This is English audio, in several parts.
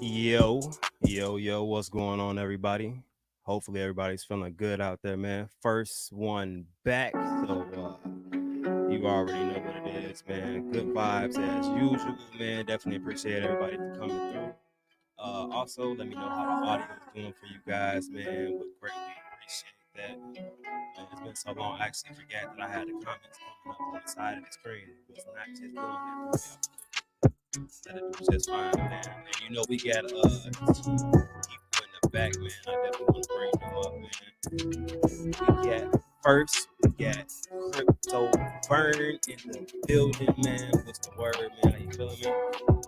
Yo, yo, what's going on, everybody? Hopefully, everybody's feeling good out there, man. First one back, so you already know what it is, man. Good vibes as usual, man. Definitely appreciate everybody for coming through. Also, let me know how the audio is doing for you guys, man. Would greatly appreciate that. Man, it's been so long, I actually forgot that I had the comments coming up on the side of the screen. It was not just doing that for me. That'll do just fine, man. And you know we got people in the back, man. I definitely want to bring them up, man. We got first, we got Crypto Burn in the building, man. What's the word, man? How you feeling, man?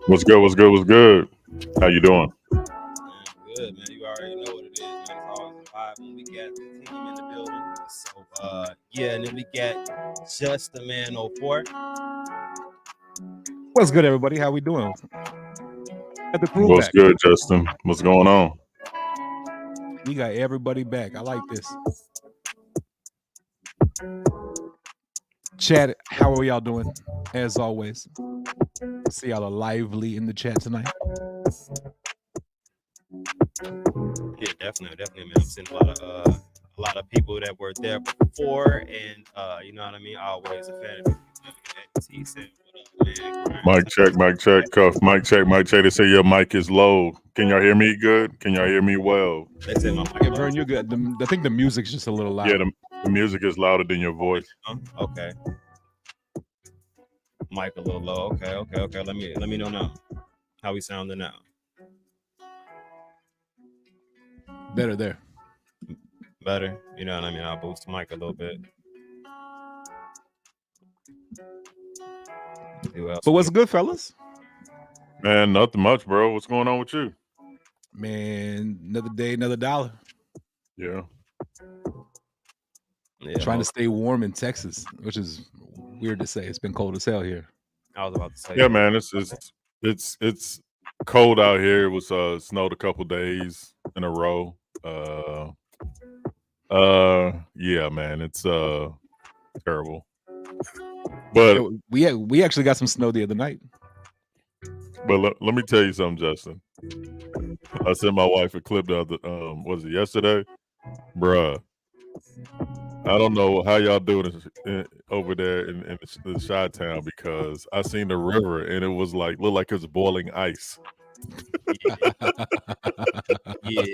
What's good? What's good? What's good? How you doing? Man, good, man. You already know what it is, man. It's always a vibe when we got the team in the building. So yeah, and then we got Just the Man 04. What's good, everybody? How we doing? Got the crew What's back. good, Justin? What's going on? We got everybody back. I like this. Chat, how are y'all doing? As always, see y'all are lively in the chat tonight. Yeah, definitely, man. I'm seeing a lot of people that were there before, and you know what I mean. Always a fan of he said, "What up, man?" Mic check, cuff. Mic check. They say your mic is low. Can y'all hear me good? Can y'all hear me well? They say my mic. Yeah, Vern, you're good. I think the music's just a little loud. Yeah, the music is louder than your voice. Okay. Mic a little low. Okay. Let me know now. How we sounding now? Better there. Better. You know what I mean? I'll boost the mic a little bit. But what's good, fellas? Man, nothing much, bro. What's going on with you? Man, another day, another dollar. Yeah. Trying to stay warm in Texas, which is weird to say. It's been cold as hell here. I was about to say. Yeah, man. It's cold out here. It was snowed a couple days in a row. Yeah, man. It's terrible. But we actually got some snow the other night. But let me tell you something, Justin. I sent my wife a clip the other, was it yesterday? Bruh. I don't know how y'all do it over there in the Chi-Town, because I seen the river and it was looked like it's boiling ice. Yeah,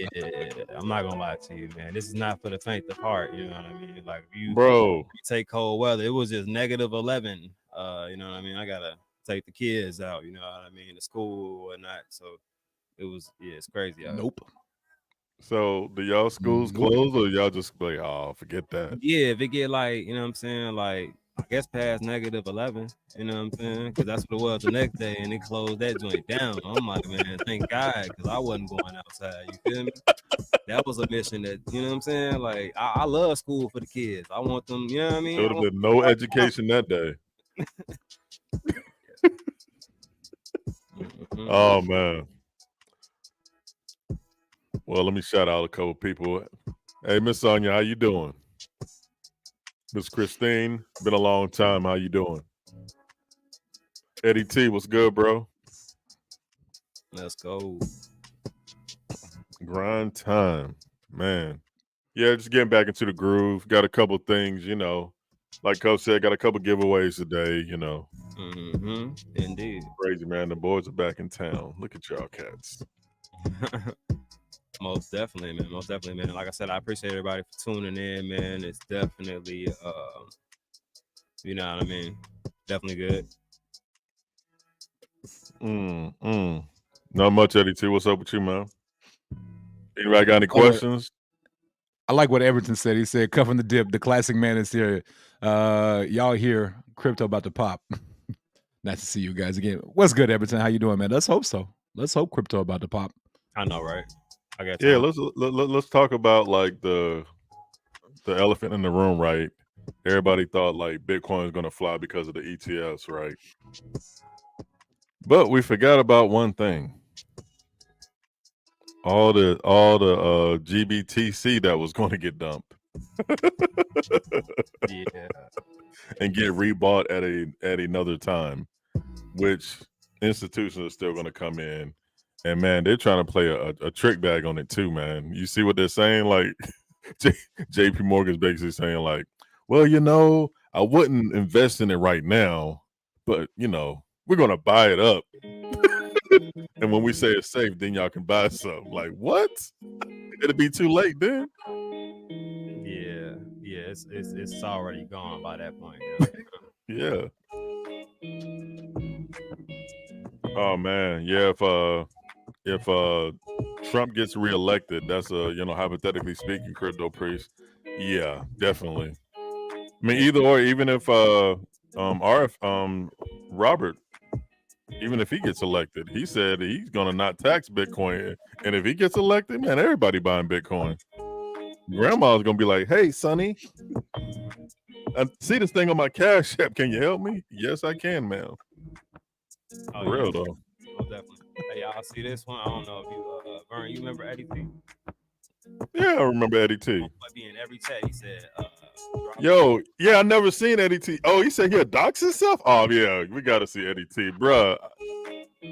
I'm not gonna lie to you, man. This is not for the faint of heart. You know what I mean? Like, if you take cold weather, it was just -11. You know what I mean? I gotta take the kids out. You know what I mean? To school and not. So it was, it's crazy. Nope. So do y'all schools close, or y'all just like, oh, forget that? Yeah, if it get like, you know what I'm saying, like, I guess past -11, you know what I'm saying? Because that's what it was the next day, and it closed that joint down. I'm like, man, thank God, because I wasn't going outside. You feel me? That was a mission that, you know what I'm saying? Like, I love school for the kids. I want them, you know what I mean? There would have been no education that day. Oh, man. Well, let me shout out a couple people. Hey, Miss Sonia, how you doing? Miss Christine, been a long time. How you doing? Eddie T, what's good, bro? Let's go. Grind time, man. Yeah, just getting back into the groove. Got a couple things, you know. Like Coach said, got a couple giveaways today, you know. Indeed. Crazy, man. The boys are back in town. Look at y'all cats. Most definitely, man. Like I said, I appreciate everybody for tuning in, man. It's definitely, you know what I mean? Definitely good. Not much, Eddie T. What's up with you, man? Anybody got any questions? I like what Everton said. He said, "Cuffing the dip, the classic man is here. Y'all hear crypto about to pop." Nice to see you guys again. What's good, Everton? How you doing, man? Let's hope so. Let's hope crypto about to pop. I know, right? I got. Yeah, let's talk about like the elephant in the room, right? Everybody thought like Bitcoin is going to fly because of the ETFs, right? But we forgot about one thing. All the GBTC that was going to get dumped. Yeah. And get rebought at another time, which institutions are still going to come in, and man, they're trying to play a trick bag on it too, man. You see what they're saying? Like J.P. Morgan's basically saying, like, well, I wouldn't invest in it right now, but we're going to buy it up. And when we say it's safe, then y'all can buy some. Like, what? It'll be too late then. Yeah, it's already gone by that point. Yeah. Oh man, yeah. If Trump gets reelected, that's hypothetically speaking, Crypto Priest. Yeah, definitely. I mean, either or. Even if Robert, even if he gets elected, he said he's gonna not tax Bitcoin, and if he gets elected, man, everybody buying Bitcoin. Grandma's gonna be like, "Hey, Sonny, I see this thing on my Cash App. Can you help me?" Yes, I can, ma'am. Oh, For real though. Oh, definitely. Hey, y'all see this one? I don't know if you, Vern, you remember Eddie T? Yeah, I remember Eddie T. Might be in every chat. He said, "Yo, yeah, I never seen Eddie T. Oh, he said he'll dox himself. Oh yeah, we got to see Eddie T, bruh.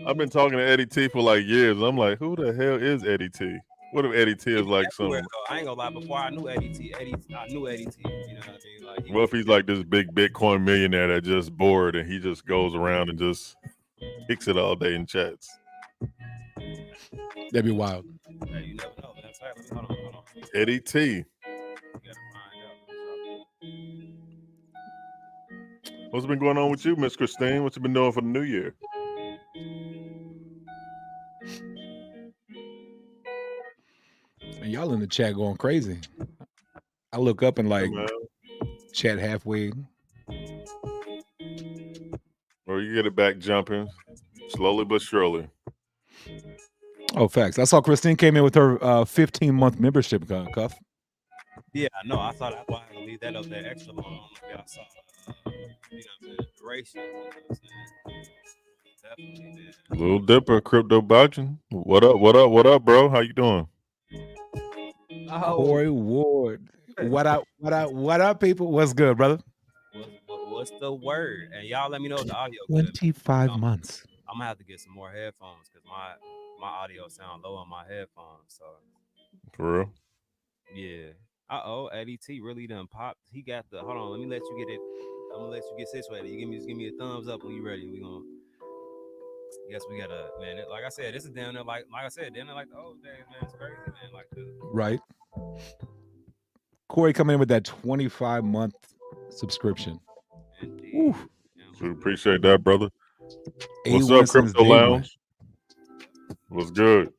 I've been talking to Eddie T for like years. I'm like, who the hell is Eddie T? What if Eddie T is like some? I ain't gonna lie. Before I knew Eddie T, I knew Eddie T. You know what I mean? Like, what if he's like this big Bitcoin millionaire that just bored and he just goes around and just kicks it all day in chats? That'd be wild. Hey, you never know. Hold on. Eddie T. You gotta find out. What's been going on with you, Miss Christine? What you been doing for the new year? And y'all in the chat going crazy. I look up and like chat halfway. Or you get it back jumping slowly but surely. Oh, facts. I saw Christine came in with her 15-month membership cuff. Yeah, I know. I thought that's why I had to leave that up there extra long. I saw, the duration. Definitely, man. Little Dipper, Crypto Bouchin. What up, bro? How you doing? Corey Ward. What up, people? What's good, brother? What's the word? And y'all let me know if the audio 25 months. I'm gonna have to get some more headphones because my audio sound low on my headphones. So for real? Yeah. Eddie T really done popped. He got the hold on, let me let you get it. I'm gonna let you get situated. You give me a thumbs up when you ready. We gonna guess we gotta man. Like I said, this is down there like I said, down there like the old days, man. It's crazy, man. Like right. Corey coming in with that 25-month subscription. We appreciate that, brother. What's up, Crypto Lounge? What's good?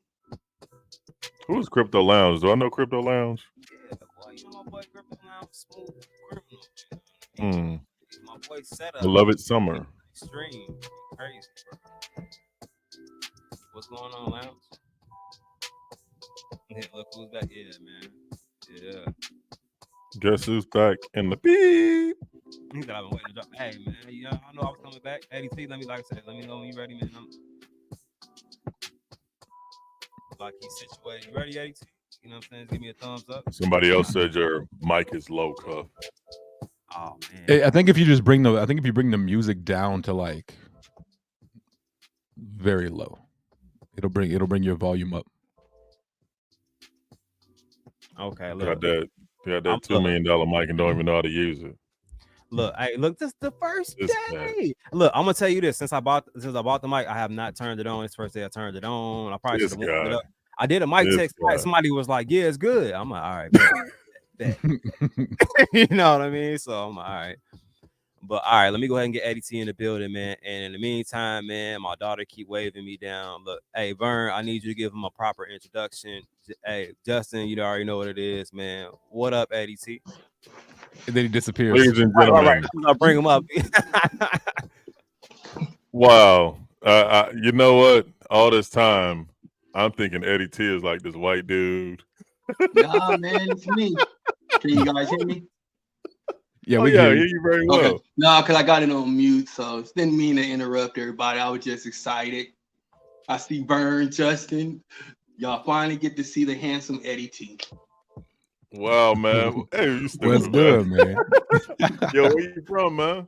Who's Crypto Lounge? Do I know Crypto Lounge? Yeah, boy, you know my boy Crypto Lounge, smooth criminal. My boy set up. Beloved Summer. Extreme, crazy, bro. What's going on, Lounge? Yeah, look who's back. Yeah, man. Yeah. Guess who's back in the beep? He said I've been waiting to drop. Hey, man, I know I was coming back. Eddie T, let me know when you ready, man. Like he's situated. You ready, Eddie T? You know what I'm saying? Give me a thumbs up. Somebody else said your mic is low, Cuff. Oh man. I think if you bring the music down to like very low, it'll bring your volume up. Okay, look. Got that $2 million mic and don't even know how to use it. Look, this is the first day. Look, I'm gonna tell you this. Since I bought the mic, I have not turned it on. It's the first day I turned it on. I probably should have warmed it up. I did a mic check. Somebody was like, "Yeah, it's good." I'm like, "All right, bet." You know what I mean? So I'm like, all right. But all right, let me go ahead and get Eddie T in the building, man. And in the meantime, man, my daughter keep waving me down. Look, hey, Vern, I need you to give him a proper introduction. Hey, Justin, you already know what it is, man. What up, Eddie T? And then he disappears. Ladies and gentlemen, right. I'll bring him up. Wow. You know what? All this time, I'm thinking Eddie T is like this white dude. Nah, man, it's me. Can you guys hear me? Yeah, we hear you very well. Okay. No, because I got it on mute, so it didn't mean to interrupt everybody. I was just excited. I see Vern, Justin. Y'all finally get to see the handsome Eddie T. Wow, man. Hey, you stupid, What's good, man? Yo, where you from, man?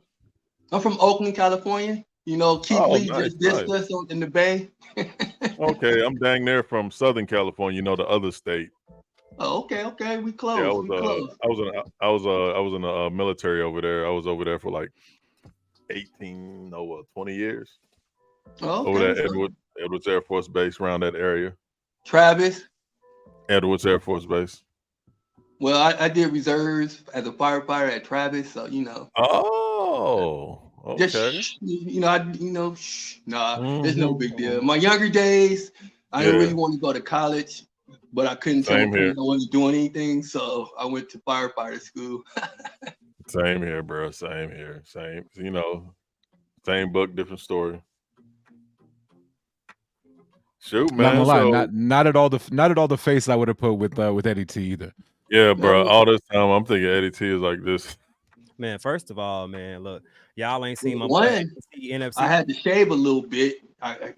I'm from Oakland, California. You know, Keith Oh, Lee nice, just dissed nice. us in the Bay. Okay, I'm dang near from Southern California, you know, the other state. Oh, okay. We Yeah, close. We close. I was in the military over there. I was over there for like 20 years. Oh, Over okay. there, Edwards Air Force Base, around that area. Travis. Edwards Air Force Base. Well, I did reserves as a firefighter at Travis, so you know. Oh, Just okay. it's no big deal. Mhm. My younger days, I didn't really Yeah, want to go to college, but I couldn't tell my same here. parents I wasn't doing anything, so I went to firefighter school. Same here, bro. Same here. Same, you know, same book, different story. Shoot, Not gonna man. lie, So not at all the face I would have put with Eddie T either. yeah, bro. No, All this time, I'm thinking Eddie T is like this. Man, first of all, man, look, y'all ain't seen my boy one, ADT NFC. I had to shave a little bit. I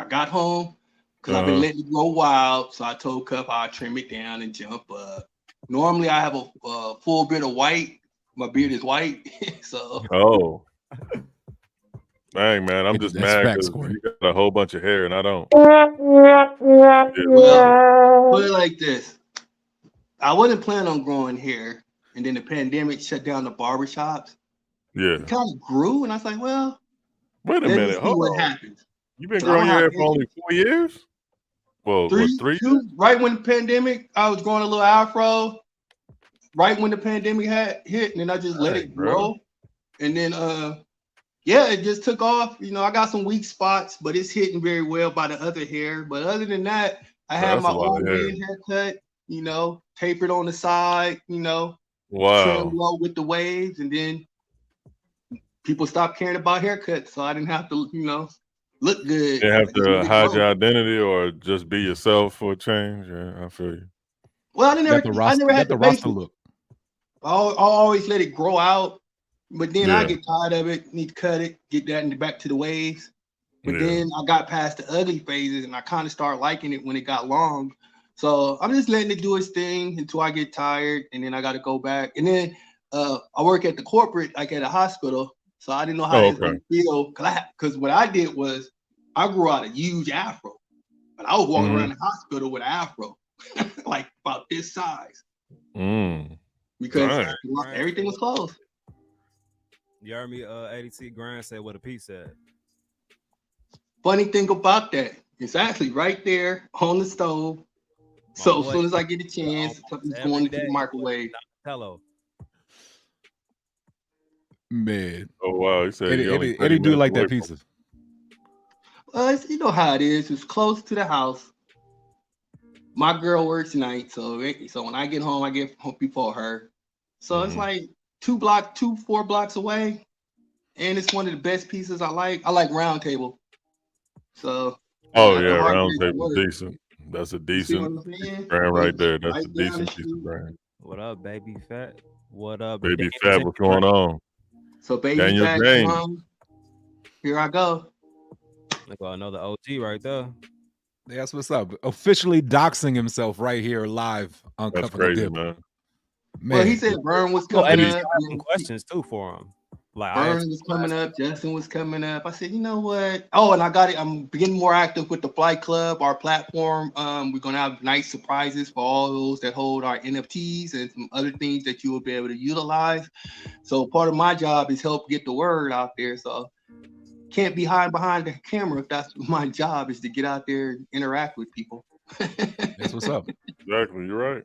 got home because I've been Uh-huh. letting it grow wild, so I told Cuff I'll trim it down and jump up. Normally, I have a full beard of white. My beard is white, so Oh, dang, man. I'm just That's mad facts, because Corey. you got a whole bunch of hair and I don't. well, put it like this. I wasn't planning on growing hair, and then the pandemic shut down the barbershops. Yeah. It kind of grew, and I was like, well, Wait a let me minute. see Hold what on. happens. You've been So I don't growing your have hair for only 4 years? Well, what, 3 years? right when the pandemic, I was growing a little afro. Right when the pandemic had hit, and then I just let Dang, it bro. grow. And then yeah, it just took off. You know, I got some weak spots, but it's hitting very well by the other hair. But other than that, I Bro, had that's my a lot old of hair. man haircut, you know, tapered on the side, you know, trim Wow. low with the waves, and then people stopped caring about haircuts, so I didn't have to, you know, look good. You I have just let to it hide grow. your identity or just be yourself for a change. Yeah, I feel you. Well, Got the I never had roster the basics. look. I'll always let it grow out, but then I Yeah. get tired of it, need to cut it, get that in the back to the waves. But Yeah. then I got past the ugly phases and I kind of started liking it when it got long. So I'm just letting it do its thing until I get tired, and then I got to go back. And then I work at the corporate, like at a hospital, so I didn't know how Oh, that's okay. gonna feel. Because what I did was I grew out a huge afro, but I was walking around the hospital with an afro, like about this size, Mm. because Dang. everything was closed. You heard me, ADT Grind said what a piece said. Funny thing about that, it's actually right there on the stove. So as soon as I get a chance, something's going into the microwave. Hello. Man. Oh, wow. He said you only 30 Eddie do minutes like away that from- pizza. You know how it is. It's close to the house. My girl works night, so when I get home, I get home before her. So it's like 4 blocks away, and it's one of the best pieces I like. I like Round Table. So Oh, I yeah. can hardly Round make it table work. decent. That's a You see what decent I'm saying? brand right there. That's Right a down the decent piece street. of brand. What up, baby fat? What up, Baby Daniel Fat, what's going on? So baby Daniel fat, James. mom, here I go. Look, another OG right there. That's what's up. Officially doxing himself right here live on That's Cuff of the crazy, Dip. man. Well, he Man, said Vern was Well, coming Eddie, up. I have some questions too for him. Like I Vern asked was him coming last- up. Justin was coming up. I said, you know what? Oh, and I got it. I'm getting more active with the Flight Club, our platform. We're gonna have nice surprises for all those that hold our NFTs and some other things that you will be able to utilize. So part of my job is help get the word out there. So can't be hiding behind the camera if that's my job is to get out there and interact with people. that's what's up. Exactly. You're right.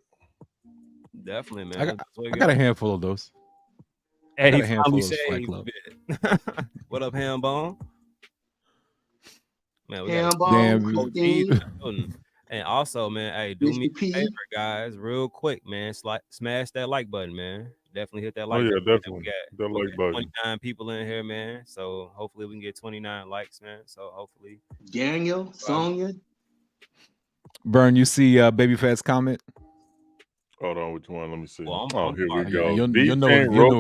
Definitely, man. I got- That's what you I got a handful of those. And got he a handful finally of those Flight shaved Club. it. What up, Hambone? Man, we got Damn. OG. And also, man, hey, do me Mr. P. a favor, guys, real quick, man. Smash that like button, man. Definitely hit that Oh, like yeah, button. man. definitely. We That like got button. 29 people in here, man. So hopefully we can get 29 likes, man. So hopefully. Daniel, Sonia. Burn, you see Baby Fat's comment? Hold on, which one? Let me see. Well, Oh, I'm here we sorry. go. You'll VPN know-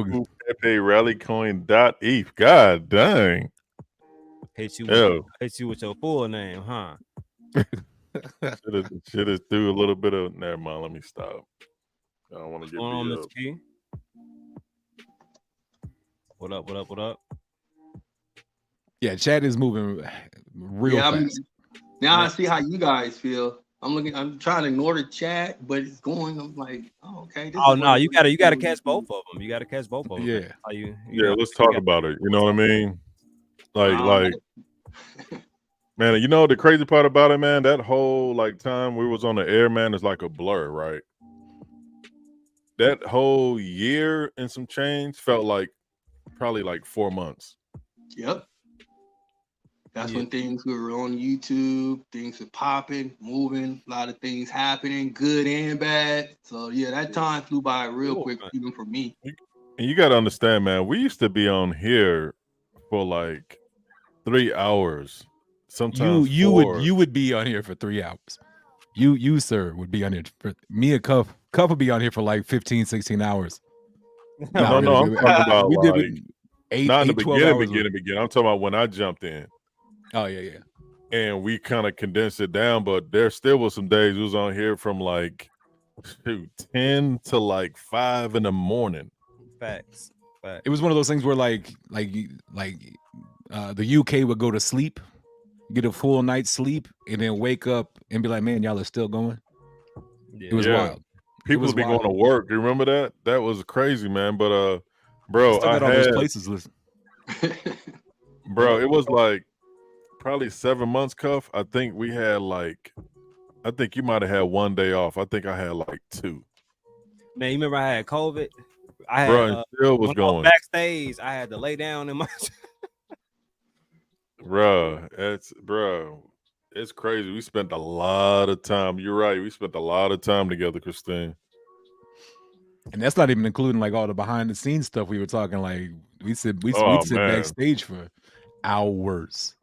Roku Pepe Rallycoin.eth. God dang. Hit you with your full name, huh? Should have threw a little bit of. Never mind. Let me stop. I don't want to get What's going on, beat Mr. up. Key? What up? Yeah, chat is moving real Yeah, fast. now I Man. see how you guys feel. I'm trying to ignore the chat, but it's going. I'm like, oh, okay. This Oh is no, what you gotta catch both of them. You gotta catch both of them. Yeah. That's how you Yeah, know. let's You talk got- about it. You know what I mean? Like, All right. man, you know the crazy part about it, man. That whole like time we was on the air, man, is like a blur, right? That whole year and some change felt like probably like 4 months. Yep. That's Yeah. when things were on YouTube, things were popping, moving, a lot of things happening, good and bad. So yeah, that time flew by real Cool, quick, man. even for me. And you got to understand, man, we used to be on here for like 3 hours, sometimes You 4. would be on here for 3 hours. You sir would be on here for me and Cuff. Cuff would be on here for like 15, 16 hours. No, really, I'm talking about we did like eight, not in the 12 hours. beginning. I'm talking about when I jumped in. Oh yeah. And we kind of condensed it down, but there still was some days we was on here from like 10 to like 5 in the morning. Facts. It was one of those things where the UK would go to sleep, get a full night's sleep, and then wake up and be like, "Man, y'all are still going." Yeah. It was Yeah. wild. People was would be wild. going to work. You remember that? That was crazy, man. But bro, Still I got all those had places listed. bro, it was like probably 7 months, Cuff. I think we had like I think you might have had 1 day off. I think I had like 2. Man, you remember I had COVID? I had Bro, and still was when I was going. backstage. I had to lay down in my Bro, it's crazy. We spent a lot of time. You're right. We spent a lot of time together, Christine. And that's not even including like all the behind the scenes stuff we were talking. Like we'd sit Oh, man. backstage for hours.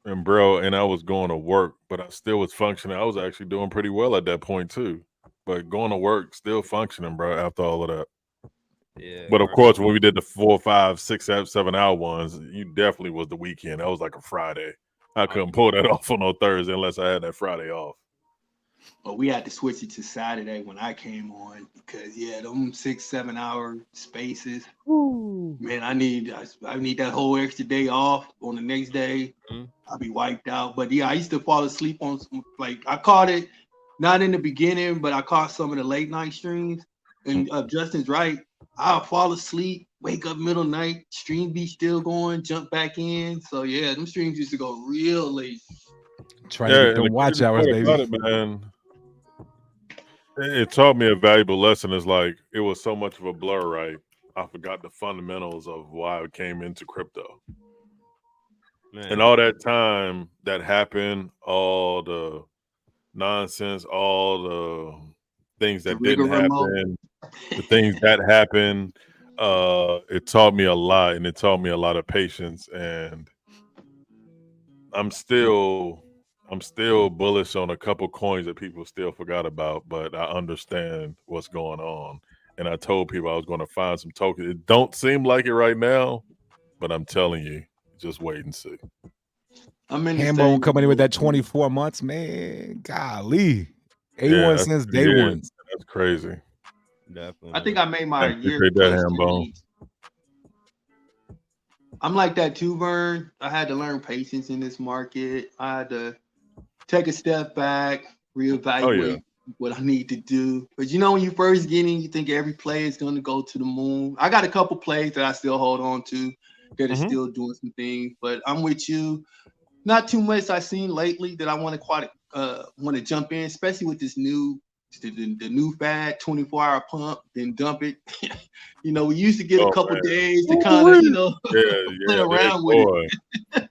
And bro, and I was going to work, but I still was functioning. I was actually doing pretty well at that point too. But going to work, still functioning, bro, after all of that. Yeah. But of course, when we did the 4, 5, 6, 7 hour ones, you definitely was the weekend. That was like a Friday. I couldn't pull that off on no Thursday unless I had that Friday off. But we had to switch it to Saturday when I came on because them 6, 7 hour spaces. Man, I need that whole extra day off on the next day. Mhm. I'll be wiped out. But yeah, I used to fall asleep on I caught it not in the beginning, but I caught some of the late night streams. And Justin's right. I'll fall asleep, wake up middle night, stream be still going, jump back in. So yeah, them streams used to go real late. Trying to get them watch hours, baby. Man, it taught me a valuable lesson. Is like it was so much of a blur, right? I forgot the fundamentals of why I came into crypto. Man. And all that time that happened, all the nonsense, all the things that didn't happen, the things that happened, it taught me a lot, and it taught me a lot of patience. And I'm still bullish on a couple coins that people still forgot about, but I understand what's going on. And I told people I was going to find some tokens. It don't seem like it right now, but I'm telling you, just wait and see. Hambone coming in with that 24 months, man. Golly. A1 since day one. That's crazy. Definitely. I think I made my year. Hambone. I'm like that too, Vern. I had to learn patience in this market. I had to take a step back, reevaluate what I need to do. But when you first get in, you think every play is going to go to the moon. I got a couple plays that I still hold on to that are still doing some things. But I'm with you. Not too much I've seen lately that I want to jump in, especially with this new fad 24-hour pump, then dump it. We used to get a couple days to kind of play around with it.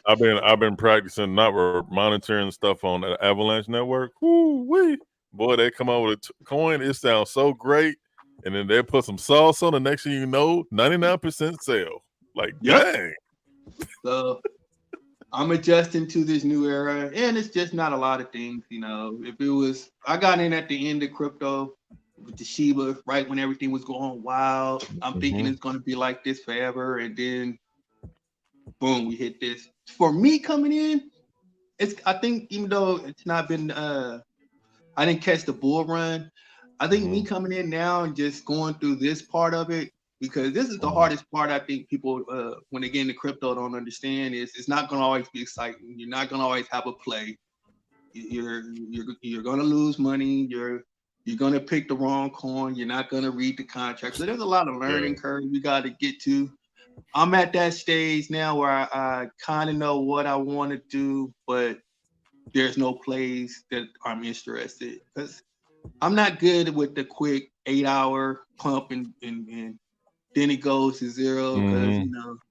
I've been practicing, not monitoring stuff on the Avalanche Network. Woo-wee. Boy, they come out with a coin. It sounds so great, and then they put some sauce on. The next thing you know, 99% sale. Like, dang. So I'm adjusting to this new era, and it's just not a lot of things. If it was, I got in at the end of crypto with the Shiba, right when everything was going wild. I'm thinking it's going to be like this forever, and then boom, we hit this. For me coming in, I think even though it's not been, I didn't catch the bull run. I think me coming in now and just going through this part of it, because this is the hardest part. I think people, when they get into crypto, don't understand is it's not going to always be exciting. You're not going to always have a play. You're going to lose money. You're going to pick the wrong coin. You're not going to read the contract. So there's a lot of learning curve you got to get to. I'm at that stage now where I kind of know what I want to do, but there's no plays that I'm interested, because I'm not good with the quick 8-hour pump and then it goes to zero, because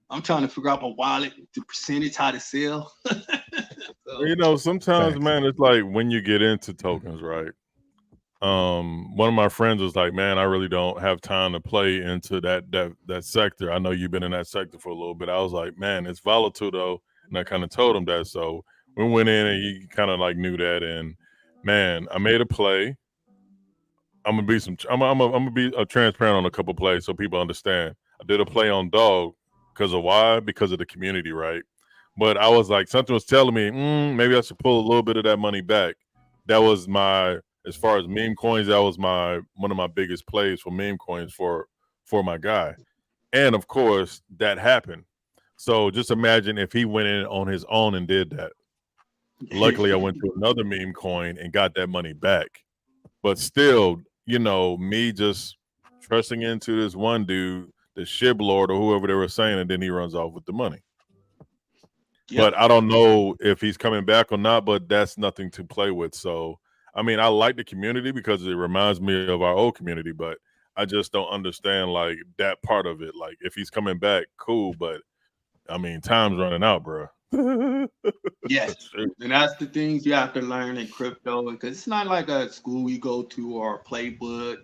I'm trying to figure out my wallet, the percentage, how to sell. So, sometimes, man, it's like when you get into tokens, right? One of my friends was like, man, I really don't have time to play into that sector. I know you've been in that sector for a little bit. I was like, man, it's volatile though. And I kind of told him that. So we went in and he kind of like knew that. And man, I made a play. I'm gonna be transparent on a couple plays so people understand. I did a play on dog because of why? Because of the community, right? But I was like, something was telling me, maybe I should pull a little bit of that money back. That was as far as meme coins, that was one of my biggest plays for meme coins for my guy. And of course, that happened. So just imagine if he went in on his own and did that. Luckily, I went to another meme coin and got that money back. But still, me just trusting into this one dude, the Shib Lord or whoever they were saying, and then he runs off with the money. Yep. But I don't know if he's coming back or not, but that's nothing to play with. So, I mean, I like the community because it reminds me of our old community, but I just don't understand like that part of it. Like if he's coming back, cool. But I mean, time's running out, bro. Yes. And that's the things you have to learn in crypto, because it's not like a school you go to or a playbook.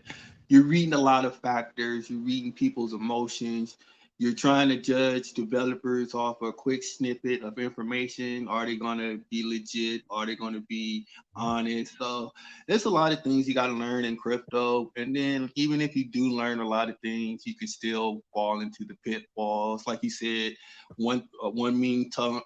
You're reading a lot of factors. You're reading people's emotions. You're trying to judge developers off a quick snippet of information. Are they going to be legit? Are they going to be honest? So there's a lot of things you got to learn in crypto. And then even if you do learn a lot of things, you can still fall into the pitfalls. Like you said, one meme token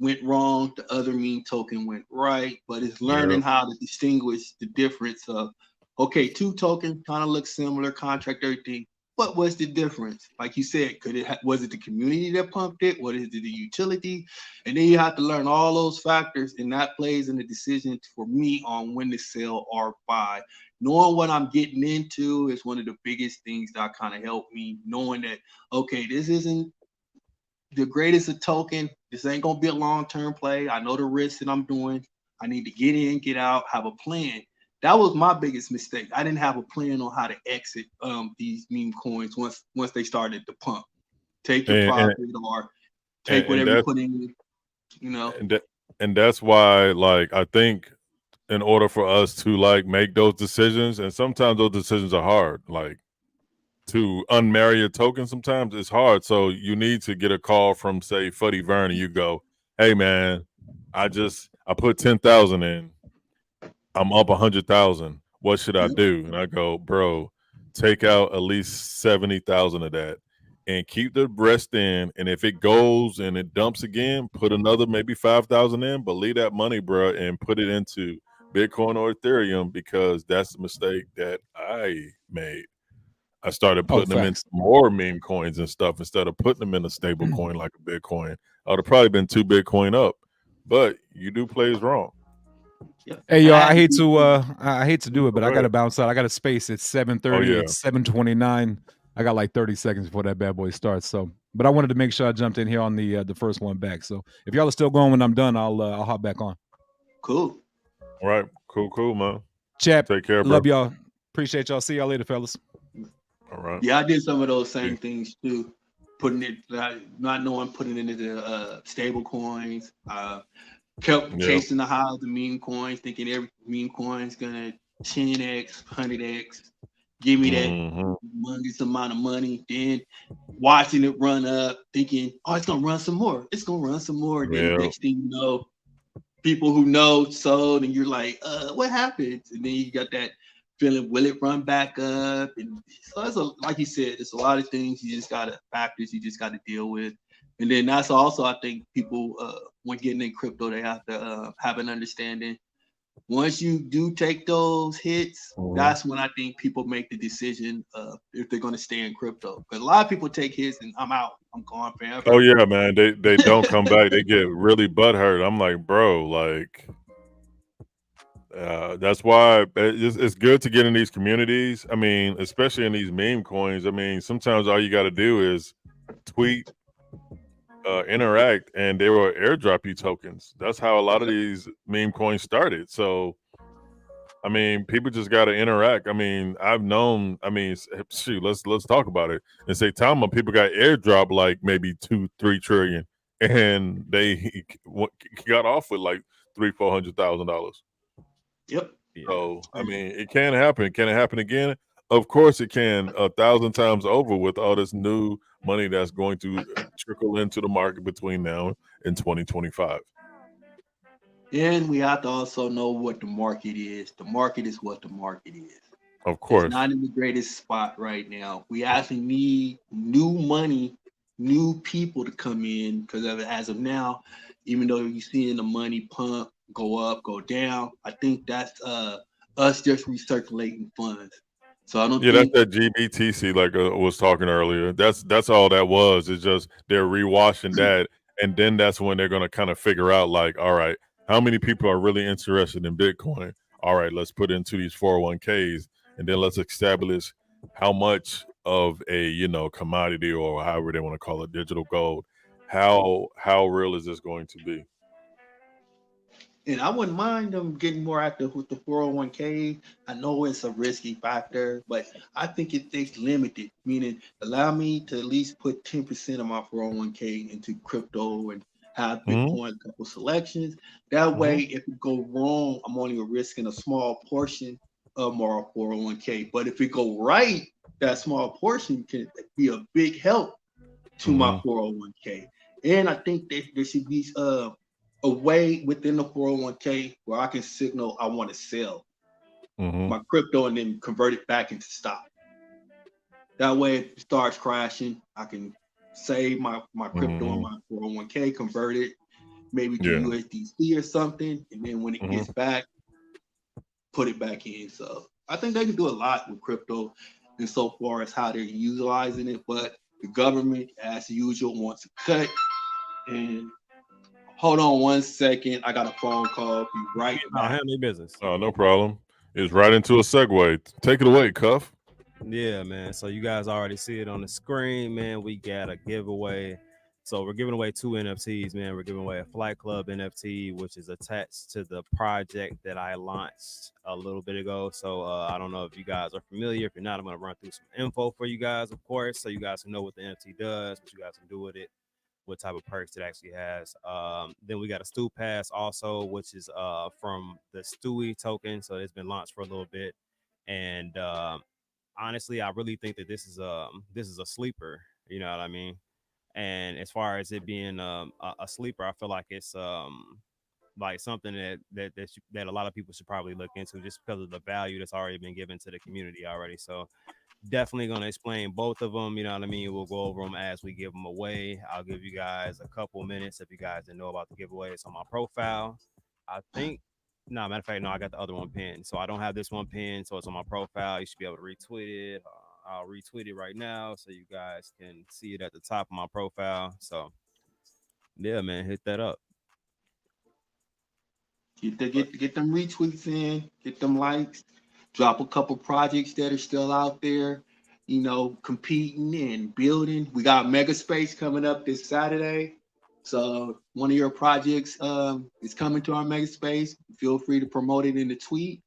went wrong, the other meme token went right. But it's learning how to distinguish the difference of, okay, two tokens kind of look similar, contract, everything. What was the difference? Like you said, was it the community that pumped it? What is it, the utility? And then you have to learn all those factors, and that plays in the decision for me on when to sell or buy. Knowing what I'm getting into is one of the biggest things that kind of helped me, knowing that, okay, this isn't the greatest of token. This ain't going to be a long-term play. I know the risks that I'm doing. I need to get in, get out, have a plan. That was my biggest mistake. I didn't have a plan on how to exit these meme coins once they started to pump. Take your profit or take whatever you put in, And that's why, like, I think in order for us to like make those decisions, and sometimes those decisions are hard, like to unmarry a token, sometimes it's hard. So you need to get a call from, say, Fuddy Vern, and you go, hey man, I put 10,000 in. I'm up 100,000. What should I do? And I go, bro, take out at least 70,000 of that and keep the rest in. And if it goes and it dumps again, put another maybe 5,000 in, but leave that money, bro, and put it into Bitcoin or Ethereum, because that's the mistake that I made. I started putting them into more meme coins and stuff instead of putting them in a stable coin like a Bitcoin. I would have probably been 2 Bitcoin up, but you do plays wrong. Hey, yo, I hate to do it, but I got to bounce out. I got a space at 7:30. It's 7:29. I got like 30 seconds before that bad boy starts. So, but I wanted to make sure I jumped in here on the first one back. So if y'all are still going when I'm done, I'll hop back on. Cool. All right. Cool, man. Chap, take care, bro. Love y'all. Appreciate y'all. See y'all later, fellas. All right. Yeah, I did some of those same things too. Putting it, not knowing, putting it into stable coins. Kept chasing the highs of meme coins, thinking every meme coin is gonna 10x, 100x, give me that humongous amount of money. Then watching it run up, thinking, oh, it's gonna run some more. It's gonna run some more. Then the next thing you know, people who know sold, and you're like, what happened? And then you got that feeling, will it run back up? And so it's like you said, there's a lot of things you just gotta deal with. And then that's also, I think, people when getting in crypto, they have to have an understanding. Once you do take those hits, Mhm. that's when I think people make the decision if they're going to stay in crypto. Because a lot of people take hits and I'm out. I'm gone forever. Oh yeah, man. They don't come back. They get really butthurt. I'm like, bro, like that's why it's good to get in these communities. I mean, especially in these meme coins. I mean, sometimes all you got to do is tweet, interact, and they will airdrop you tokens. That's how a lot of these meme coins started. So, I mean, people just got to interact. I mean, I've known. I mean, shoot, let's talk about it and say, Tama, people got airdrop like maybe 2-3 trillion, and they got off with like $300,000-$400,000. Yep. Yeah. So, I mean, it can happen. Can it happen again? Of course it can, 1,000 times over with all this new money that's going to trickle into the market between now and 2025. And we have to also know what the market is. The market is what the market is. Of It's course. not in the greatest spot right now. We actually need new money, new people to come in because as of now, even though you're seeing the money pump, go up, go down, I think that's us just recirculating funds. So I don't Yeah, that's think that GBTC like was talking earlier. That's all that was. It's just they're rewashing that, and then that's when they're gonna kind of figure out like, all right, how many people are really interested in Bitcoin? All right, let's put into these 401ks, and then let's establish how much of a commodity or however they want to call it, digital gold. How real is this going to be? and I wouldn't mind them getting more active with the 401k. I know it's a risky factor, but I think it's limited, meaning allow me to at least put 10% of my 401k into crypto and have Mhm. Bitcoin, a couple selections. That way, Mhm. if it go wrong, I'm only risking a small portion of my 401k. But if it go right, that small portion can be a big help to my Mhm. 401k. And I think that there should be a way within the 401k where I can signal I want to sell Mhm. my crypto and then convert it back into stock. That way, if it starts crashing, I can save my crypto in Mhm. my 401k, convert it maybe to Yeah. USDC or something, and then when it Mhm. gets back, put it back in. So I think they can do a lot with crypto and so far as how they're utilizing it, but the government, as usual, wants to cut. And hold on one second. I got a phone call. Be right No, back. handle your business. Oh, no problem. It's right into a segue. Take it away, Cuff. Yeah, man. So you guys already see it on the screen, man. We got a giveaway. So we're giving away 2 NFTs, man. We're giving away a Flight Club NFT, which is attached to the project that I launched a little bit ago. So I don't know if you guys are familiar. If you're not, I'm gonna run through some info for you guys, of course, so you guys can know what the NFT does, what you guys can do with it, what type of perks it actually has. Then we got a Stew Pass also, which is from the Stewie token. So it's been launched for a little bit, and honestly, I really think that this is a sleeper. You know what I mean? And as far as it being a sleeper, I feel like it's like something that a lot of people should probably look into just because of the value that's already been given to the community already. So definitely going to explain both of them. You know what I mean? We'll go over them as we give them away. I'll give you guys a couple minutes if you guys didn't know about the giveaways on my profile. I think. No, matter of fact, no, I got the other one pinned. So I don't have this one pinned. So it's on my profile. You should be able to retweet it. I'll retweet it right now so you guys can see it at the top of my profile. So yeah, man, hit that up. Get them retweets in, get them likes, drop a couple projects that are still out there, competing and building. We got Mega Space coming up this Saturday. So one of your projects is coming to our Mega Space. Feel free to promote it in the tweet.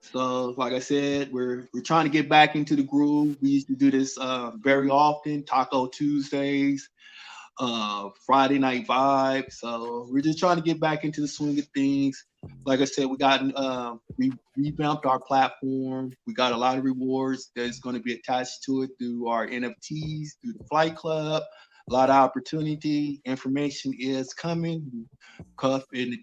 So, like I said, we're trying to get back into the groove. We used to do this very often, Taco Tuesdays, Friday Night Vibe. So we're just trying to get back into the swing of things. Like I said, we revamped our platform. We got a lot of rewards that's going to be attached to it through our NFTs, through the Flight Club. A lot of opportunity. Information is coming. Cuff and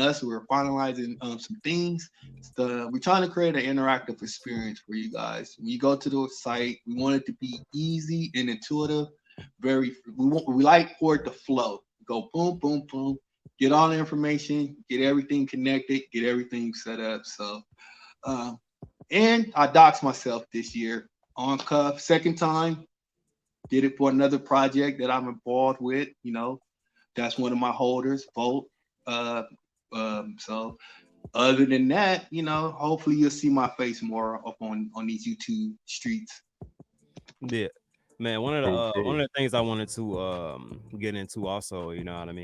us, we're finalizing some things. We're trying to create an interactive experience for you guys. When you go to the site, we want it to be easy and intuitive. We like for it to flow. Go boom, boom, boom. get all the information, get everything connected, get everything set up. So, and I doxed myself this year on Cuff, second time. Did it for another project that I'm involved with. That's one of my holders, Volt. So other than that, hopefully you'll see my face more up on these YouTube streets. Yeah, man. One of the Cool. one of the things I wanted to get into also,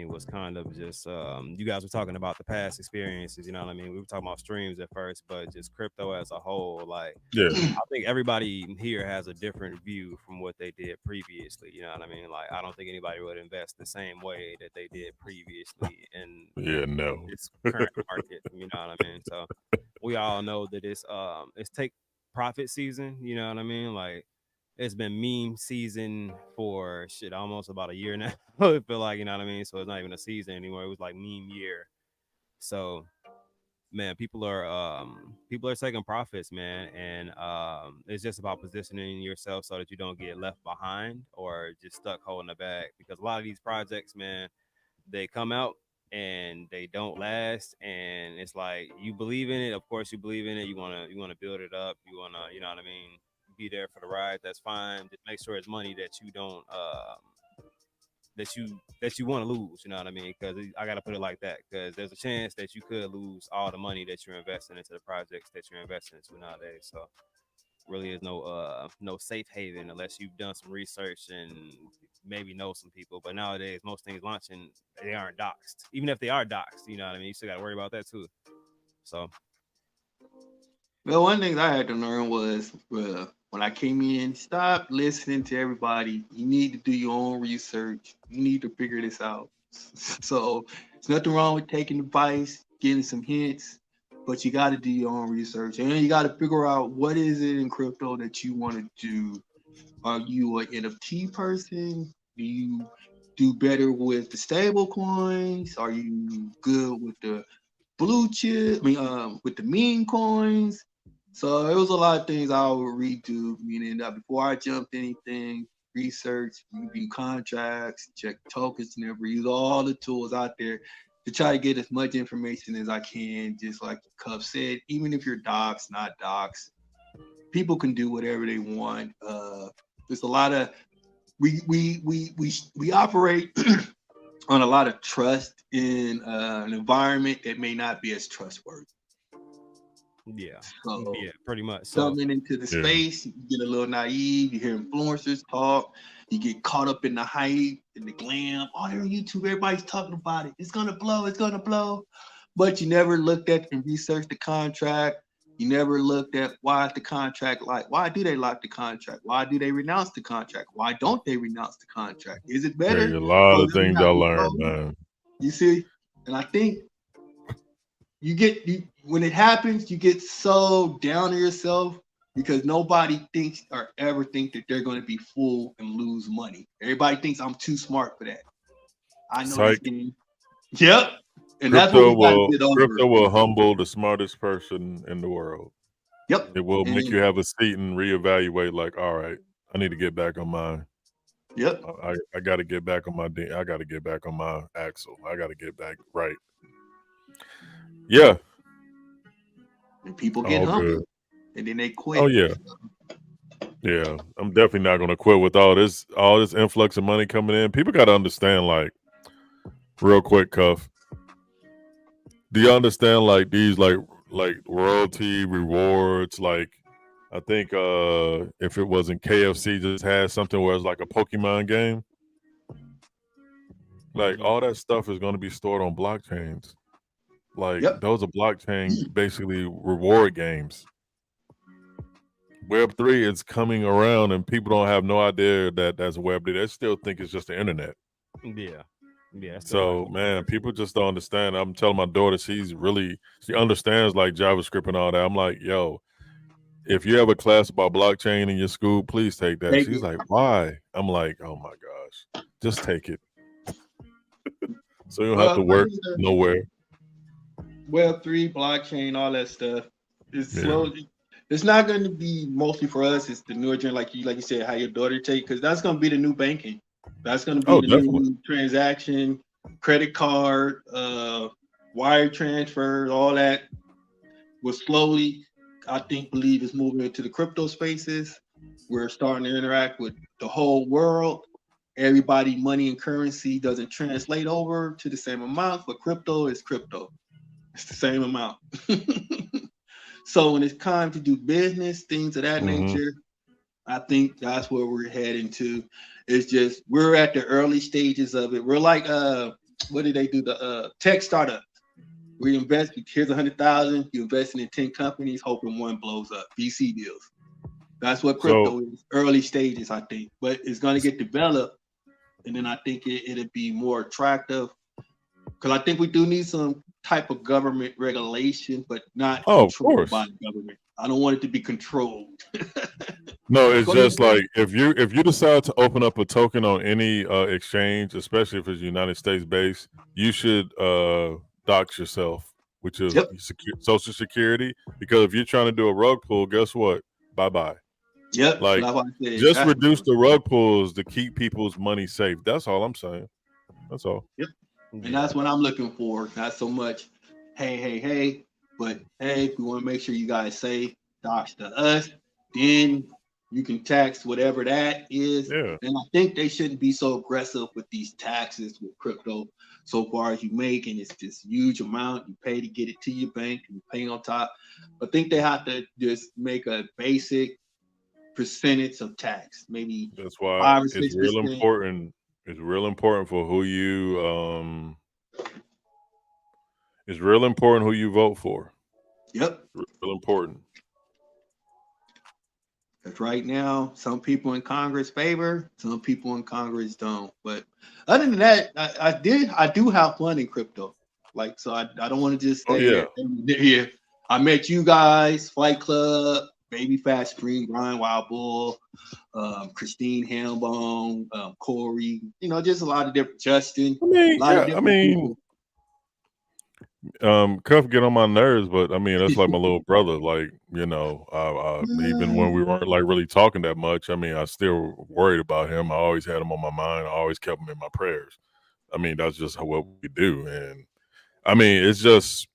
was kind of just you guys were talking about the past experiences. We were talking about streams at first, but just crypto as a whole. Like, Yeah. I think everybody here has a different view from what they did previously. Like, I don't think anybody would invest the same way that they did previously in No. this current market. So we all know that it's take profit season. Like, it's been meme season for almost about a year now. I feel like, so it's not even a season anymore. It was like meme year. So, man, people are taking profits, man, and it's just about positioning yourself so that you don't get left behind or just stuck holding the bag. Because a lot of these projects, man, they come out and they don't last, and it's like, you believe in it. Of course, you believe in it. You wanna build it up. You wanna, be there for the ride. That's fine. Just make sure it's money that you don't that you want to lose. Because I gotta put it like that, because there's a chance that you could lose all the money that you're investing into the projects that you're investing into nowadays. So really is no safe haven unless you've done some research and maybe know some people. But nowadays, most things launching, they aren't doxed. Even if they are doxed, you still got to worry about that too. So, well, one thing I had to learn was when I came in, stop listening to everybody. You need to do your own research. You need to figure this out. So there's nothing wrong with taking advice, getting some hints, but you got to do your own research. And you got to figure out what is it in crypto that you want to do. Are you an NFT person? Do you do better with the stable coins? Are you good with the blue chip? With the meme coins? So it was a lot of things I would redo, meaning that before I jumped anything, research, review contracts, check tokens, and use all the tools out there to try to get as much information as I can. Just like Cuff said, even if you're doxxed, not doxxed, people can do whatever they want. There's a lot of we operate on a lot of trust in an environment that may not be as trustworthy. Yeah, So, yeah, pretty much. So coming into the space, you get a little naive. You hear influencers talk. You get caught up in the hype and the glam. Oh, they're on YouTube. Everybody's talking about it. It's gonna blow. It's gonna blow. But you never looked at and researched the contract. You never looked at why the contract why do they lock the contract? Why do they renounce the contract? Why don't they renounce the contract? Is it better? A lot of things I learned, man. You see, and I think when it happens, you get so down on yourself because nobody thinks or ever think that they're going to be fooled and lose money. Everybody thinks I'm too smart for that. I know this game. Yep. And that's what we got to get over. Crypto will humble the smartest person in the world. Yep. It will make you have a seat and reevaluate, like, all right, I need to get back on my I got to get back on my I got to get back on my axle. I got to get back right. Yeah. And people get humbled and then they quit. Oh yeah. Yeah. I'm definitely not gonna quit with all this influx of money coming in. People gotta understand, like, real quick, Cuff. Do you understand like these like royalty rewards? Like, I think if it wasn't KFC just had something where it's like a Pokemon game. Like, all that stuff is gonna be stored on blockchains. Like, those are blockchain basically reward games. Web3 is coming around and people don't have no idea that that's Web3. They still think it's just the internet. Yeah. Yeah. So, man, people just don't understand. I'm telling my daughter, she understands like JavaScript and all that. I'm like, yo, if you have a class about blockchain in your school, please take that. She's like, why? I'm like, oh my gosh, just take it. So you don't have to work nowhere. Web3, blockchain, all that stuff. It's slowly. It's not going to be mostly for us. It's the newer gen, like you said, how your daughter take, because that's going to be the new banking. That's going to be the new transaction. credit card, wire transfers, all that will slowly, I think, believe is moving into the crypto spaces. We're starting to interact with the whole world. Everybody, money and currency doesn't translate over to the same amount, but crypto is crypto. It's the same amount. So when it's time to do business, things of that nature, I think that's where we're heading to. It's just we're at the early stages of it. We're like what do they do? The tech startup. We invest, here's 100,000, you're investing in 10 companies, hoping one blows up. VC deals. That's what crypto is. Early stages, I think. But it's gonna get developed, and then I think it'll be more attractive. Because I think we do need some type of government regulation, but not controlled by the government. I don't want it to be controlled. No, it's just like if you decide to open up a token on any exchange, especially if it's United States based, you should dox yourself, which is Social Security. Because if you're trying to do a rug pull, guess what? Bye. Yep. Like just reduce the rug pulls to keep people's money safe. That's all I'm saying. That's all. Yep. And that's what I'm looking for. Not so much, hey, but hey, we want to make sure you guys say dox to us, then you can tax whatever that is. Yeah. And I think they shouldn't be so aggressive with these taxes with crypto. So far as you make, and it's this huge amount you pay to get it to your bank, and you pay on top. I think they have to just make a basic percentage of tax, maybe. That's why 5 or it's 6%. real important. It's real important for who you it's real important who you vote for. Yep. Real important. Because right now, some people in Congress favor, some people in Congress don't. But other than that, I do have fun in crypto. Like, so I don't want to just say here. I met you guys, Flight Club, Baby Fat Spring, Brian Wild Bull, Christine Hambone, Corey, just a lot of different Justin. Cuff get on my nerves, but I mean that's like my little brother. Like, even when we weren't like really talking that much, I mean, I still worried about him. I always had him on my mind. I always kept him in my prayers. I mean, that's just what we do. And I mean, it's just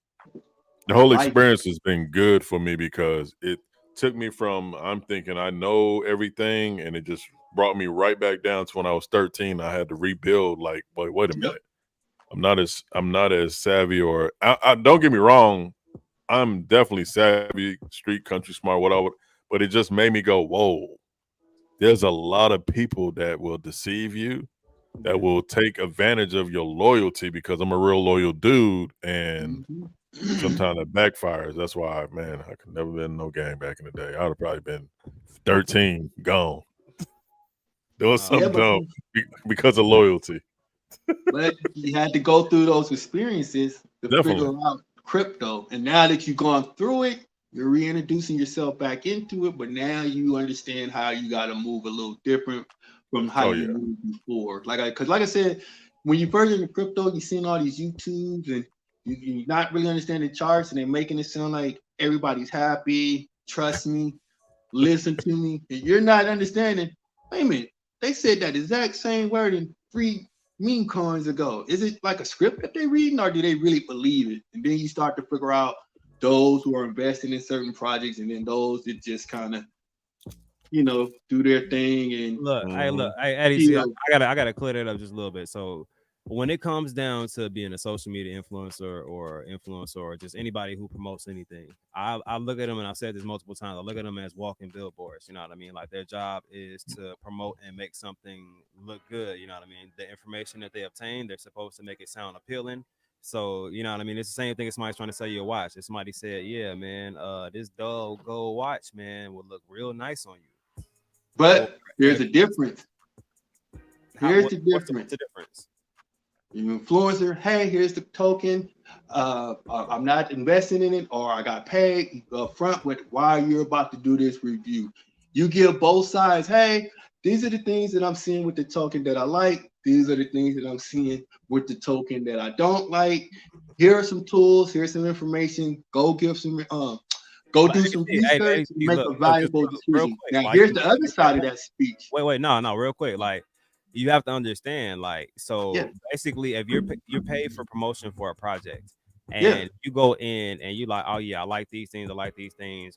the whole experience has been good for me because it took me from I'm thinking I know everything, and it just brought me right back down to when I was 13. I had to rebuild. Like, wait a minute. I'm not as savvy, or I don't get me wrong, I'm definitely savvy, street, country, smart, whatever. But it just made me go, whoa, there's a lot of people that will deceive you, that will take advantage of your loyalty, because I'm a real loyal dude, and sometimes it backfires. That's why, man, I could never been in no game back in the day. I'd have probably been 13, gone. Doing something dumb because of loyalty. But you had to go through those experiences to figure out crypto. And now that you've gone through it, you're reintroducing yourself back into it. But now you understand how you got to move a little different from how you moved before. Because like I said, when you first into crypto, you're seeing all these YouTubes and you're not really understanding charts, and they're making it sound like everybody's happy. Trust me, listen to me. And you're not understanding. Wait a minute, they said that exact same word in 3 meme coins ago. Is it like a script that they're reading, or do they really believe it? And then you start to figure out those who are investing in certain projects, and then those that just kind of, do their thing. And look, Eddie, I gotta clear that up just a little bit. So when it comes down to being a social media influencer or just anybody who promotes anything, I look at them, and I've said this multiple times, I look at them as walking billboards. You know what I mean? Like, their job is to promote and make something look good. You know what I mean? The information that they obtain, they're supposed to make it sound appealing. So, you know what I mean? It's the same thing as somebody's trying to sell you a watch. If somebody said, yeah, man, this dull gold watch, man, will look real nice on you. But there's a difference. What's the difference? You influencer, hey, here's the token. I'm not investing in it, or I got paid up front with why you're about to do this review. You give both sides, hey, these are the things that I'm seeing with the token that I like. These are the things that I'm seeing with the token that I don't like. Here are some tools. Here's some information. Go give some, go do some research and make a valuable decision. Now, here's the other side of that speech. Wait, no, real quick. Like, you have to understand, like, so Yeah. basically, if you're paid for promotion for a project, and Yeah. you go in and you like, oh yeah, I like these things,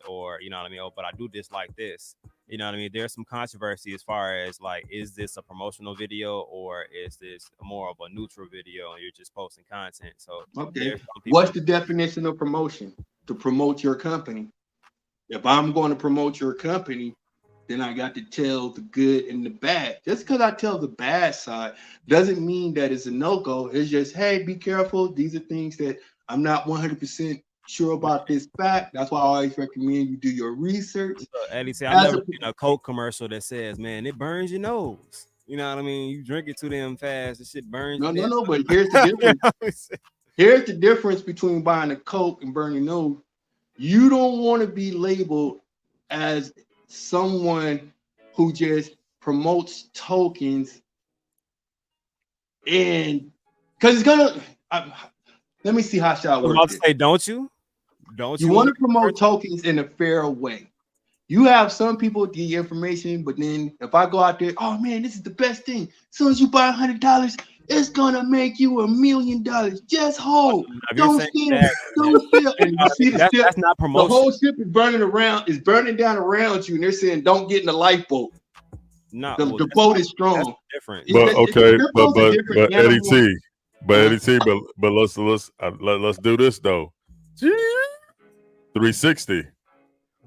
or you know what I mean, oh, but I do dislike this. You know what I mean? There's some controversy as far as like, is this a promotional video or is this more of a neutral video and you're just posting content? So Okay. there's some people. What's the definition of promotion? To promote your company. If I'm going to promote your company, then I got to tell the good and the bad. Just because I tell the bad side doesn't mean that it's a no-go. It's just, hey, be careful. These are things that I'm not 100% sure about this fact. That's why I always recommend you do your research. Eddie said, As I've never a- seen a Coke commercial that says, man, it burns your nose. You know what I mean? You drink it too damn fast, the shit burns. No, but here's the difference. Here's the difference between buying a Coke and burning your nose. You don't want to be labeled as someone who just promotes tokens, and because it's gonna. Let me see how shall I I was word about this. to say, don't you You want to promote tokens in a fair way. You have some people get your information, but then if I go out there, oh man, this is the best thing. As soon as you buy $100, it's gonna make you $1 million. Just hold. Don't steal. Don't steal. And you see the ship, that's not the promotion. whole ship is burning down around you, and they're saying, don't get in the lifeboat. No, The boat is strong. That's different. But okay, crypto's a different but Eddie animal. T, but let's do this though. 360.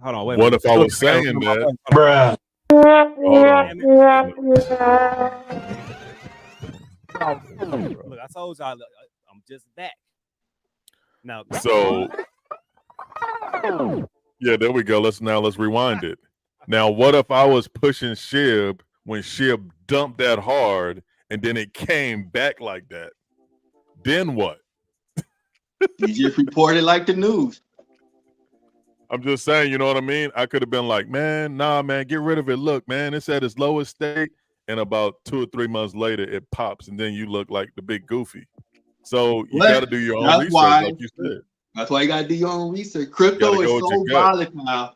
Hold on, wait. What if I was saying that? Bruh. Hold on. Look, I told y'all, I'm just back. Now, So yeah, there we go. Let's rewind it. Now, what if I was pushing Shib when Shib dumped that hard and then it came back like that? Then what? You just report it like the news. I'm just saying, you know what I mean? I could have been like, man, nah, man, get rid of it. Look, man, it's at its lowest state. And about 2 or 3 months later, it pops. And then you look like the big goofy. So you got to do your own research, like you said. That's why you got to do your own research. Crypto is so volatile.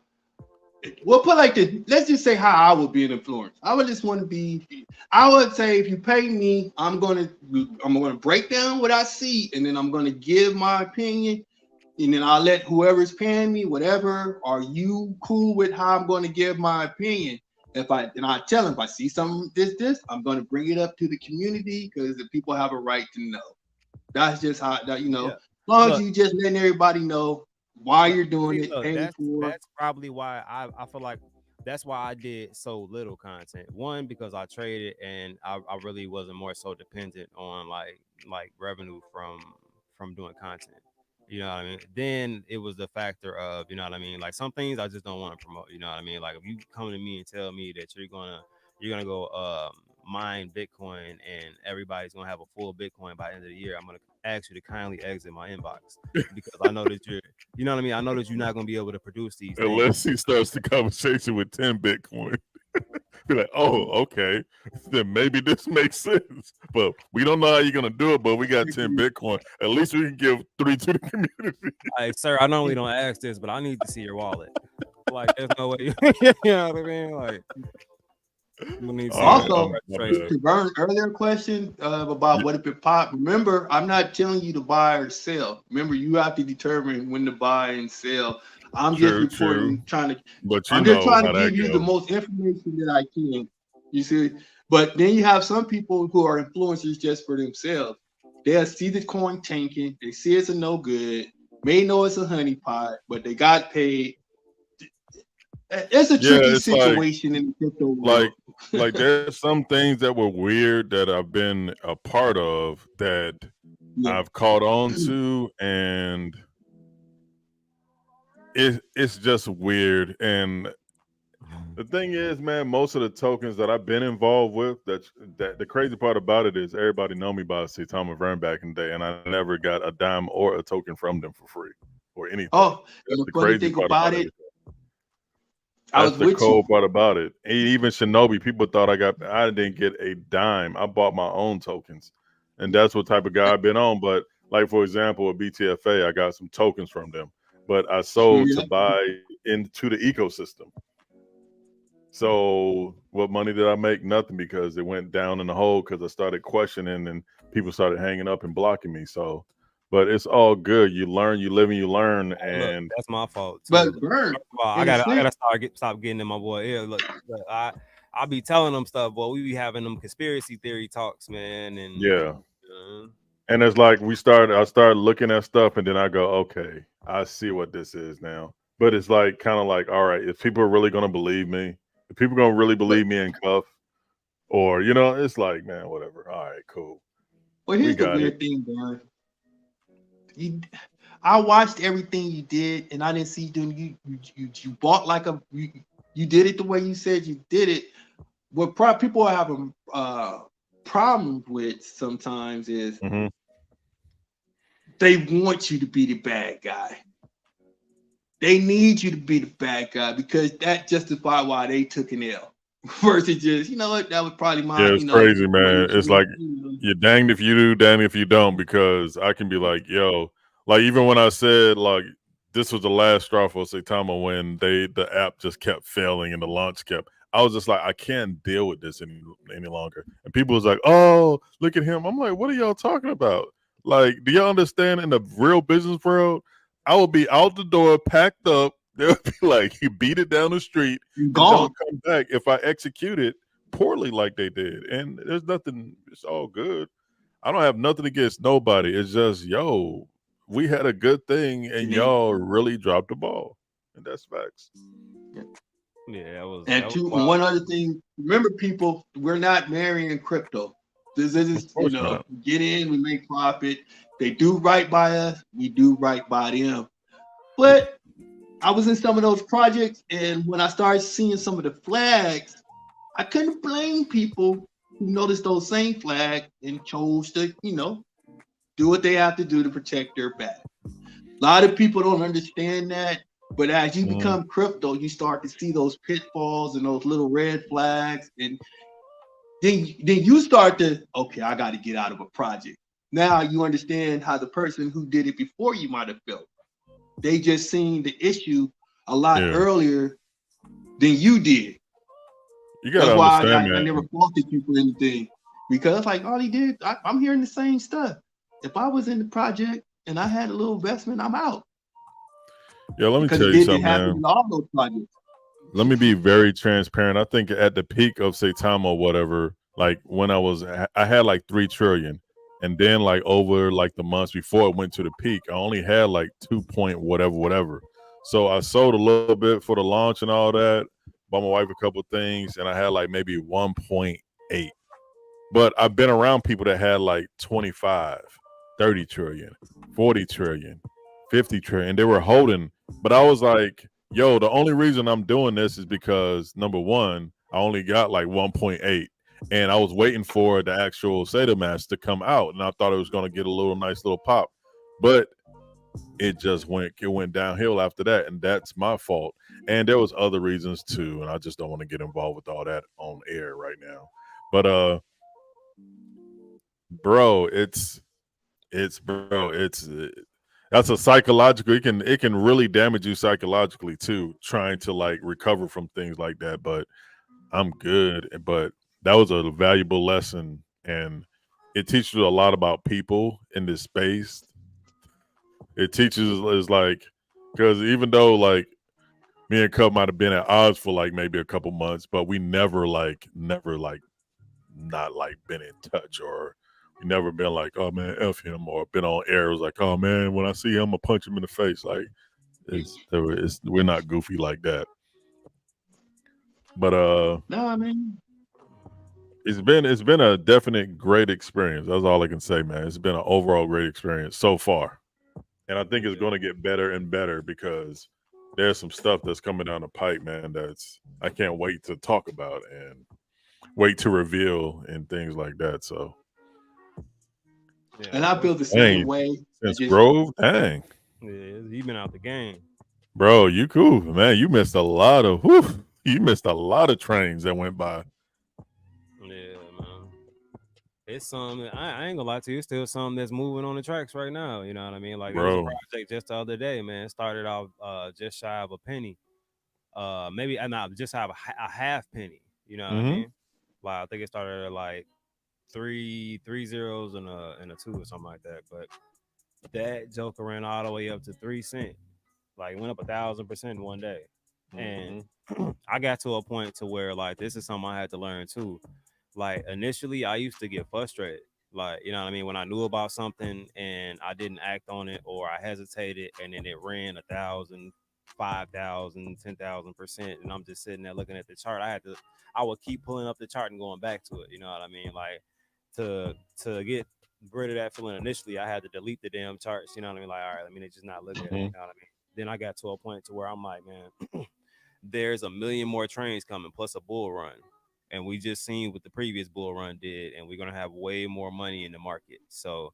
We'll put like this. Let's just say how I would be an influencer. I would just want to be. I would say if you pay me, I'm gonna break down what I see, and then I'm gonna give my opinion, and then I'll let whoever's paying me whatever. Are you cool with how I'm going to give my opinion? I tell them if I see something this, I'm going to bring it up to the community because the people have a right to know. That's just how that Yeah. As long as you just letting everybody know why you're doing it. That's probably why I feel like that's why I did so little content. One, because I traded and I really wasn't more so dependent on like revenue from doing content. You know what I mean? Then it was the factor of, you know what I mean? Like some things I just don't want to promote. You know what I mean? Like if you come to me and tell me that you're gonna go mine Bitcoin and everybody's gonna have a full Bitcoin by the end of the year, I'm gonna ask you to kindly exit my inbox because I know that you know what I mean? I know that you're not gonna be able to produce these things. Unless he starts the conversation with 10 Bitcoin. Be like, oh, okay. Then maybe this makes sense. But we don't know how you're gonna do it, but we got 10 Bitcoin. At least we can give 3 to the community. Like, sir, I normally don't ask this, but I need to see your wallet. Like, there's no way you know what I mean? Like also, to Vern's earlier question about what if it pop, remember, I'm not telling you to buy or sell. Remember, you have to determine when to buy and sell. I'm just reporting, trying to give you the most information that I can. You see, but then you have some people who are influencers just for themselves. They'll see the coin tanking, they see it's a no good, may know it's a honeypot, but they got paid. It's a tricky situation in the crypto world. Like there's some things that were weird that I've been a part of that I've caught on to, and it's just weird. And the thing is, man, most of the tokens that I've been involved with, that the crazy part about it is everybody know me by C. Thomas Vern back in the day, and I never got a dime or a token from them for free or anything. Oh, that's the funny thing about it. That's the cool part about it. And even Shinobi, people thought I didn't get a dime. I bought my own tokens, and that's what type of guy I've been on. But like for example, at BTFA, I got some tokens from them, but I sold to buy into the ecosystem. So what money did I make? Nothing, because it went down in the hole because I started questioning and people started hanging up and blocking me. So, but it's all good. You learn, you live, and you learn. Look, And that's my fault too. But Bird, First of all, I in a gotta sense, stop getting in my boy ear. Look, I be telling them stuff, boy. We be having them conspiracy theory talks, man. And yeah, and it's like I started looking at stuff, and then I go, okay, I see what this is now. But it's like kind of like, all right, if people are really gonna believe me, if people gonna really believe me in Cuff, or it's like, man, whatever. All right, cool. but We here's the got weird it. thing, Bird. I watched everything you did, and I didn't see you you bought like you did it the way you said you did it. What people are having problems with sometimes is Mhm. they want you to be the bad guy. They need you to be the bad guy because that justifies why they took an L. Versus just, you know what, that was probably my, Yeah, it's crazy, man. It's like you're danged if you do, danged if you don't, because I can be like, yo, like even when I said like this was the last straw for Saitama when the app just kept failing and the launch kept, I was just like, I can't deal with this any longer. And people was like, oh, look at him. I'm like, what are y'all talking about? Like, do y'all understand in the real business world, I would be out the door, packed up. They'll be like, you beat it down the street and gone. don't come back if I execute it poorly like they did. And there's nothing, it's all good. I don't have nothing against nobody. It's just, yo, we had a good thing and y'all really dropped the ball. And that's facts. yeah, that was And one other thing, remember, people, we're not marrying crypto. This is, Of course not. get in, we make profit. They do right by us, we do right by them. But I was in some of those projects, and when I started seeing some of the flags, I couldn't blame people who noticed those same flags and chose to, do what they have to do to protect their back. A lot of people don't understand that, but as you become crypto, you start to see those pitfalls and those little red flags, and then you start to, okay, I got to get out of a project. Now you understand how the person who did it before you might have felt. They just seen the issue a lot earlier than you did. You gotta That's why understand, man. I never faulted you for anything, because like all he did, I'm hearing the same stuff. If I was in the project and I had a little investment, I'm out. Yeah, let me Because tell it you didn't something, happen man. in all those projects. Let me be very transparent. I think at the peak of Saitama or whatever, like when I had like 3 trillion. And then like over like the months before it went to the peak, I only had like 2 point whatever. So I sold a little bit for the launch and all that, bought my wife a couple things, and I had like maybe 1.8. But I've been around people that had like 25, 30 trillion, 40 trillion, 50 trillion. They were holding, but I was like, yo, the only reason I'm doing this is because number one, I only got like 1.8. And I was waiting for the actual Seder match to come out, and I thought it was going to get a nice little pop, but it went downhill after that, and that's my fault. And there was other reasons too, and I just don't want to get involved with all that on air right now. But bro, that's a psychological. It can really damage you psychologically too, trying to like recover from things like that. But I'm good. But that was a valuable lesson, and it teaches you a lot about people in this space. It teaches is like, because even though like me and Cub might have been at odds for like maybe a couple months, but we never not like been in touch, or we never been like, oh man, F him, or been on air. It was like, oh man, when I see him, I'm gonna punch him in the face. Like we're not goofy like that. But no, I mean, it's been a definite great experience. That's all I can say, man. It's been an overall great experience so far. And I think it's going to get better and better because there's some stuff that's coming down the pipe, man, that's I can't wait to talk about and wait to reveal and things like that. So, and I feel the same way. Since Grove, dang. Yeah, he been out the game. Bro, you cool, man. You missed a lot of trains that went by. Yeah, man. It's some. I ain't gonna lie to you. It's still some that's moving on the tracks right now. You know what I mean? Like, there was a project just the other day, man. Started off just shy of a penny. maybe I not just have a half penny. You know what I Mm-hmm. mean? Like I think it started at like three zeros and a two or something like that. But that joker ran all the way up to 3 cents. Like went up 1,000% in one day. And I got to a point to where like this is something I had to learn too. Like initially I used to get frustrated. Like, you know what I mean? When I knew about something and I didn't act on it or I hesitated and then it ran 1,000, 5,000, 10,000%. And I'm just sitting there looking at the chart. I would keep pulling up the chart and going back to it. You know what I mean? Like to get rid of that feeling initially, I had to delete the damn charts. You know what I mean? Like, all right, let me just not look at it. You know what I mean? Then I got to a point to where I'm like, man, there's a million more trains coming plus a bull run. And we just seen what the previous bull run did, and we're gonna have way more money in the market. So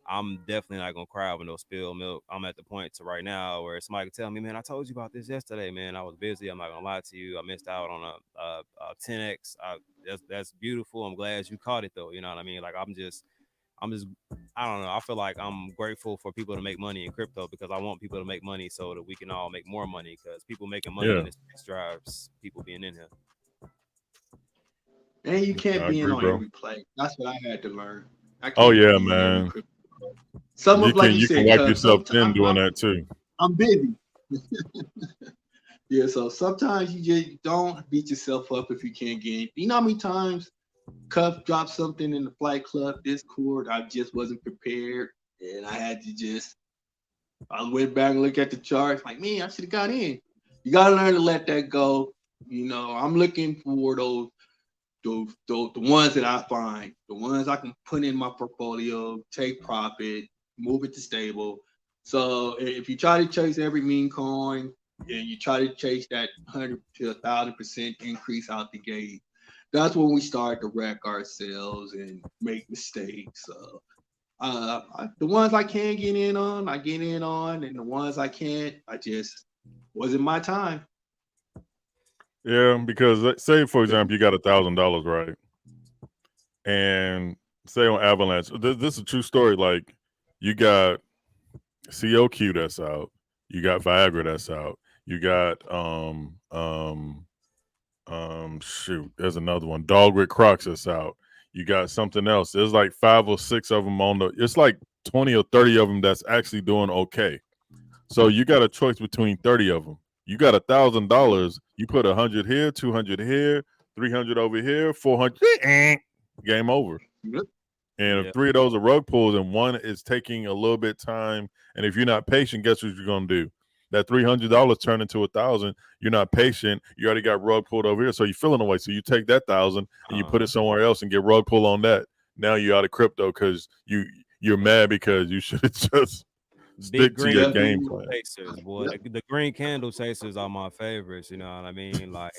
I'm definitely not gonna cry over no spilled milk. I'm at the point to right now where somebody can tell me, man, I told you about this yesterday, man. I was busy. I'm not gonna lie to you. I missed out on a 10x. That's beautiful. I'm glad you caught it though. You know what I mean? Like I'm just I don't know. I feel like I'm grateful for people to make money in crypto because I want people to make money so that we can all make more money because people making money in this drives people being in here. And you can't I be in agree, on bro. every play. That's what I had to learn. I Oh can't yeah, be in every man. crypto. Some You of like can you said, wipe cuz yourself thin sometimes doing that too. I'm busy. Yeah, so sometimes you just don't beat yourself up if you can't get it. You know how many times Cuff dropped something in the Flight Club Discord? I just wasn't prepared, and I had to just. I went back and looked at the charts. Like, man, I should have got in. You gotta learn to let that go. You know, I'm looking for the ones that I find, the ones I can put in my portfolio, take profit, move it to stable. So if you try to chase every meme coin and you try to chase that 100 to 1,000% increase out the gate, that's when we start to wreck ourselves and make mistakes. So the ones I can get in on, I get in on, and the ones I can't, I just wasn't my time. Yeah, because say for example you got $1,000, right? And say on Avalanche, this is a true story. Like you got COQ that's out, you got Viagra that's out, you got shoot, there's another one, Dog with Crocs that's out. You got something else. There's like 5 or 6 of them on the. It's like 20 or 30 of them that's actually doing okay. So you got a choice between 30 of them. You got $1,000. You put 100 here, 200 here, 300 over here, 400. Game over. Yep. And if 3 of those are rug pulls and one is taking a little bit time, and if you're not patient, guess what you're gonna do? That $300 turned into 1,000. You're not patient. You already got rug pulled over here, so you're feeling away. So you take that 1,000 and you put it somewhere else and get rug pull on that. Now you're out of crypto because you're mad because you should have just stick to your game plan. Chasers, boy. The green candle chasers are my favorites. You know what I mean? Like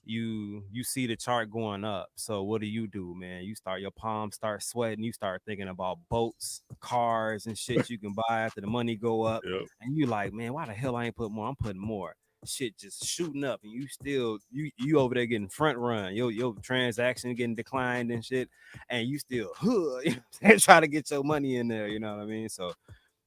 you see the chart going up. So what do, man? Your palms start sweating. You start thinking about boats, cars, and shit you can buy after the money go up. Yep. And you like, man, why the hell I ain't put more? I'm putting more. Shit just shooting up, and you still you over there getting front run. Your transaction getting declined and shit, and you still try to get your money in there. You know what I mean? So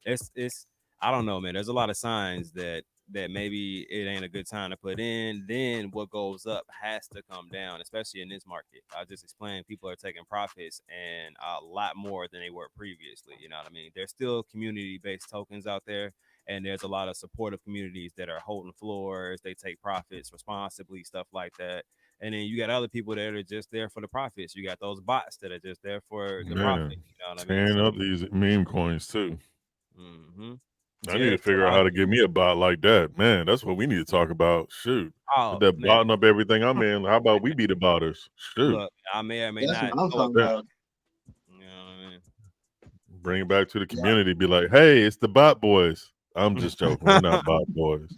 it's I don't know, man. There's a lot of signs that maybe it ain't a good time to put in. Then what goes up has to come down, especially in this market. I just explained people are taking profits and a lot more than they were previously. You know what I mean? There's still community-based tokens out there, and there's a lot of supportive communities that are holding floors. They take profits responsibly, stuff like that. And then you got other people that are just there for the profits. You got those bots that are just there for the profit. You know what I mean? 10 of these meme coins too. Mm-hmm. I need to figure out how to get me a bot like that. Man, that's what we need to talk about. Shoot. With that botting up everything I'm in. How about we be the botters? Shoot. Look, I may or may That's not. what I'm talking about. You know what I mean? Bring it back to the community. Be like, hey, it's the bot boys. I'm just joking. We're not bot boys.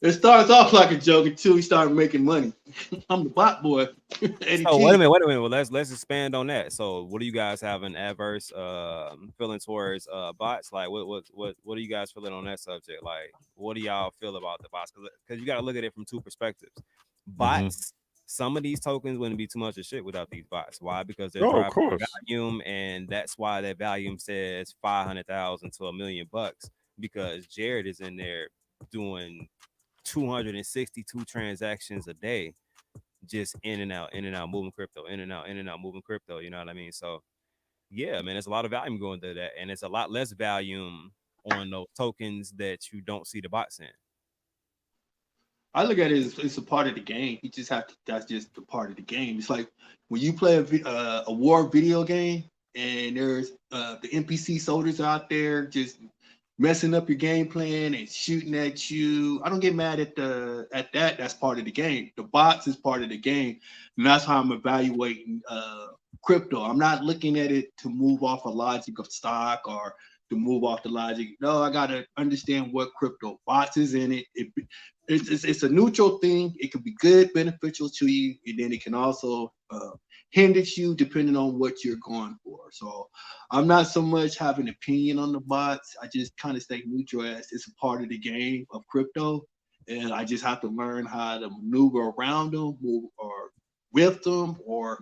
It starts off like a joke until we start making money. I'm the bot boy. So wait a minute. Well, let's expand on that. So, what do you guys have an adverse feeling towards bots? Like, what are you guys feeling on that subject? Like, what do y'all feel about the bots? Because you got to look at it from two perspectives. Bots. Some of these tokens wouldn't be too much of shit without these bots. Why? Because they're driving volume, and that's why that volume says 500,000 to $1 million. Because Jared is in there doing 262 transactions a day, just in and out, moving crypto, in and out, moving crypto. You know what I mean? So yeah, man, there's a lot of volume going through that, and it's a lot less volume on those tokens that you don't see the bots in. I look at it as it's a part of the game. You just have to. That's just a part of the game. It's like when you play a war video game, and there's the NPC soldiers out there just messing up your game plan and shooting at you. I don't get mad at that. That's part of the game. The bots is part of the game, and that's how I'm evaluating crypto. I'm not looking at it to move off a logic of stock or to move off the logic. No, I gotta understand what crypto bots is in it. It's a neutral thing. It can be good, beneficial to you, and then it can also hinder you depending on what you're going for. So I'm not so much have an opinion on the bots. I just kind of stay neutral as it's a part of the game of crypto, and I just have to learn how to maneuver around them, move or with them, or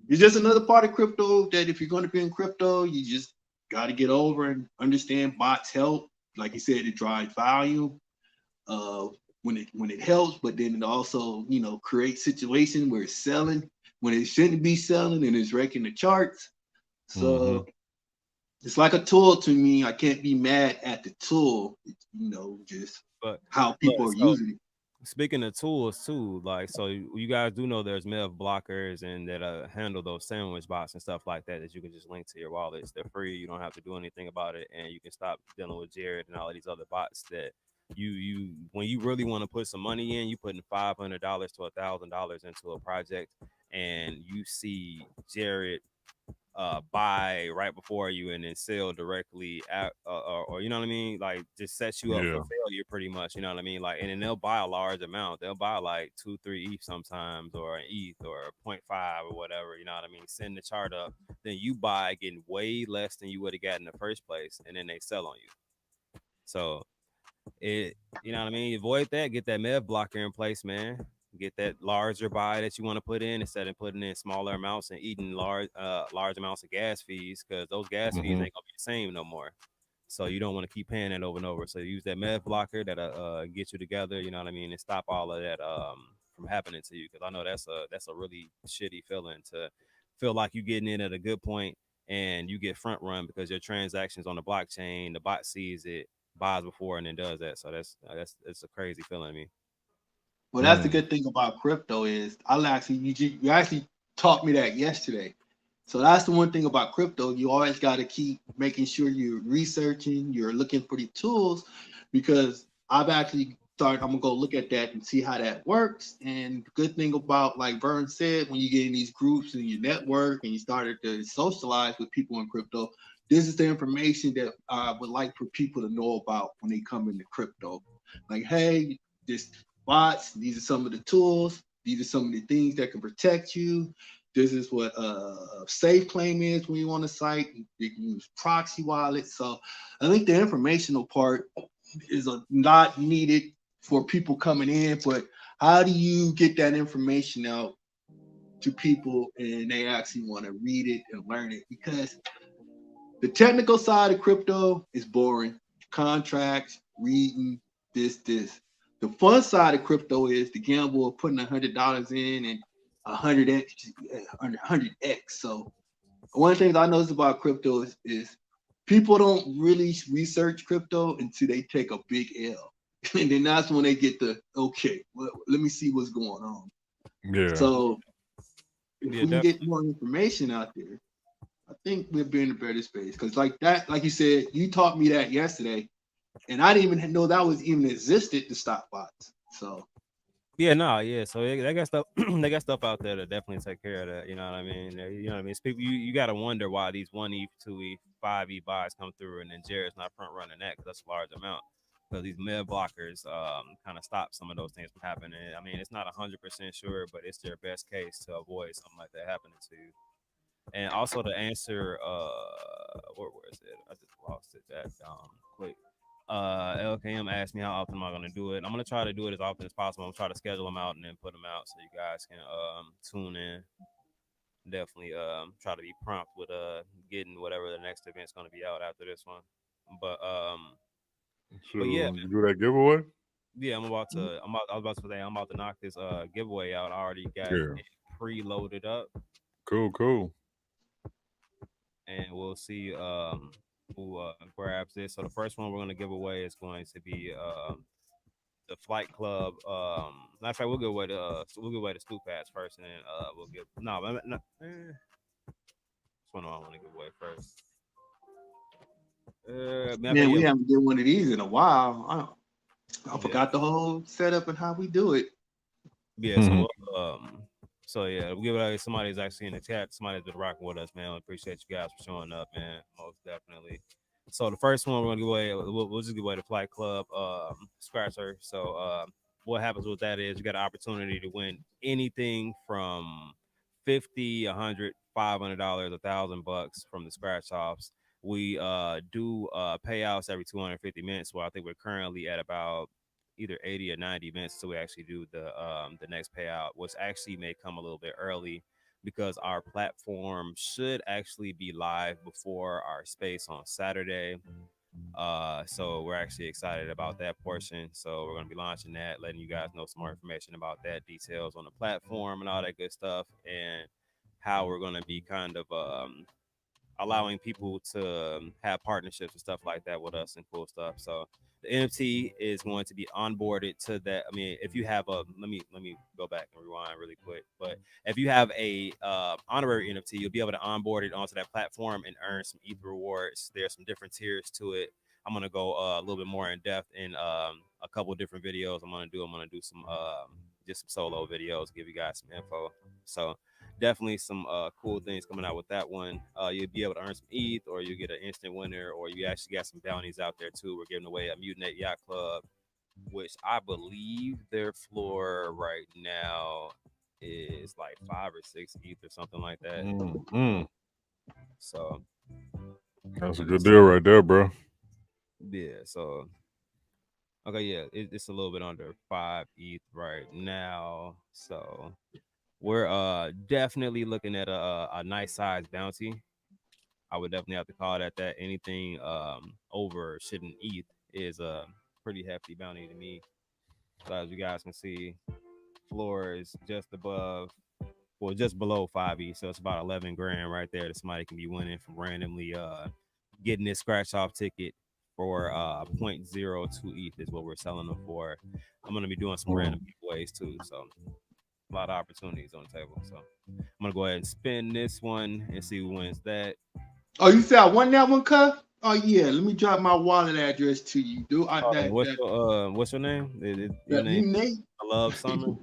it's just another part of crypto that if you're going to be in crypto, you just got to get over and understand bots help. Like you said, it drives volume when it helps, but then it also creates situations where it's selling when it shouldn't be selling and it's wrecking the charts. So it's like a tool to me. I can't be mad at the tool, just how people are using it. Speaking of tools too, like, so you guys do know there's MEV blockers and that handle those sandwich bots and stuff like that you can just link to your wallets. They're free. You don't have to do anything about it, and you can stop dealing with Jared and all of these other bots that you when you really want to put some money in, you putting $500 to $1,000 into a project, and you see Jared buy right before you and then sell directly at, or you know what I mean, like just sets you up for failure pretty much, you know what I mean, like, and then they'll buy a large amount. They'll buy like 2-3 ETH sometimes, or an ETH or 0.5 or whatever, you know what I mean, send the chart up, then you buy getting way less than you would have got in the first place, and then they sell on you. So you know what I mean, avoid that. Get that MEV blocker in place, man. Get that larger buy that you want to put in instead of putting in smaller amounts and eating large amounts of gas fees, because those gas fees ain't gonna be the same no more. So you don't want to keep paying that over and over. So use that MEV blocker that'll get you together, you know what I mean, and stop all of that from happening to you. Because I know that's a really shitty feeling to feel like you're getting in at a good point and you get front run because your transactions on the blockchain, the bot sees it, buys before, and then does that. So it's a crazy feeling to me. Well, that's the good thing about crypto is you actually taught me that yesterday. So that's the one thing about crypto. You always got to keep making sure you're researching, you're looking for the tools, because I've actually started. I'm gonna go look at that and see how that works. And the good thing about, like Vern said, when you get in these groups and you network and you started to socialize with people in crypto, this is the information that I would like for people to know about when they come into crypto. Like, hey, this bots, these are some of the tools, these are some of the things that can protect you. This is what safe claim is when you on a site. You can use proxy wallets. So I think the informational part is not needed for people coming in, but how do you get that information out to people and they actually want to read it and learn it? Because the technical side of crypto is boring. Contracts, reading, this. The fun side of crypto is the gamble of putting $100 in and 100x. So one of the things I noticed about crypto is people don't really research crypto until they take a big L. And then that's when they get okay, well, let me see what's going on. Yeah. So if we can get more information out there, I think we'll be in a better space. Because like you said, you taught me that yesterday, and I didn't even know that was even existed, the stock bots. So yeah, no, yeah. So they got stuff. They got stuff out there to definitely take care of that. You know what I mean? You know what I mean? People, you got to wonder why these 1 ETH, 2 ETH, 5 ETH buys come through, and then Jared's not front running that because that's a large amount. Because these MEV blockers kind of stop some of those things from happening. I mean, it's not 100% sure, but it's their best case to avoid something like that happening to you. And also to answer, where is it? I just lost it that quick. LKM asked me how often am I going to do it. I'm going to try to do it as often as possible. I'm going to try to schedule them out and then put them out so you guys can tune in. Definitely try to be prompt with getting whatever the next event's going to be out after this one. But yeah, you do that giveaway? Yeah, I was about to say I'm about to knock this giveaway out. I already got Yeah. it preloaded up, Cool. and we'll see who grabs this. So the first one we're gonna give away is going to be the Flight Club. Matter of fact, we'll give away the Stoop Pass first, and then we'll give which one do I want to give away first? Man, we haven't did one of these in a while. I Yeah. forgot the whole setup and how we do it. Yeah, so yeah, we'll give it away. Somebody's actually in the chat. Somebody's been rocking with us, man. I appreciate you guys for showing up, man. Most definitely. So the first one we're gonna give away, we'll just give away the Flight Club scratcher. So what happens with that is you got an opportunity to win anything from $50, $100, $500, $1,000 from the scratch offs. We do payouts every 250 minutes. Well, I think we're currently at about either 80 or 90 minutes so we actually do the next payout, which actually may come a little bit early because our platform should actually be live before our space on Saturday. So we're actually excited about that portion. So we're going to be launching that, letting you guys know some more information about that, details on the platform and all that good stuff, and how we're going to be kind of allowing people to have partnerships and stuff like that with us and cool stuff. So the NFT is going to be onboarded to that. I mean, if you have a let me go back and rewind really quick. But if you have a honorary NFT, you'll be able to onboard it onto that platform and earn some ETH rewards. There's some different tiers to it. I'm gonna go a little bit more in depth in a couple of different videos. I'm gonna do some just some solo videos, give you guys some info. So definitely some cool things coming out with that one. You'll be able to earn some ETH, or you get an instant winner, or you actually got some bounties out there too. We're giving away a Mutinate Yacht Club, which I believe their floor right now is like 5 or 6 ETH or something like that. So that's a good deal right there, bro. Yeah. So okay, yeah, it's a little bit under 5 ETH right now. So we're definitely looking at a nice size bounty. I would definitely have to call that. Anything over shouldn't ETH is a pretty hefty bounty to me. So as you guys can see, floor is just above, well, just below 5 ETH. So it's about 11 grand right there that somebody can be winning from randomly getting this scratch off ticket for 0.02 ETH is what we're selling them for. I'm gonna be doing some random giveaways too. So a lot of opportunities on the table. So I'm gonna go ahead and spin this one and see who wins that. Oh, you said I won that one, Cuff? Oh yeah, let me drop my wallet address to you, dude. What's your name? Your name? Nate. I love Summer.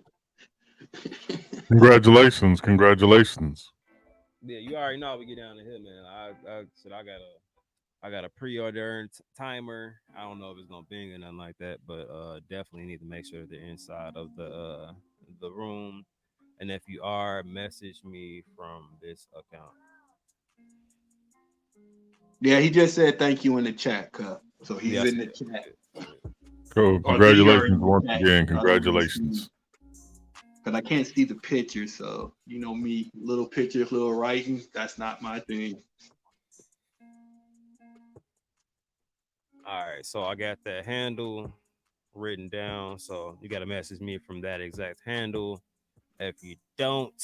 Congratulations. Yeah, you already know how we get down to here, man. I got a pre-order timer. I don't know if it's gonna bing or nothing like that, but definitely need to make sure they're inside of the room. And if you are, message me from this account. Yeah, he just said thank you in the chat, Cuff. So he's in the chat. Cool. Congratulations once again. Congratulations. Because I can't see the picture, so you know me, little pictures, little writing, that's not my thing. All right, so I got that handle written down. So you got to message me from that exact handle. If you don't,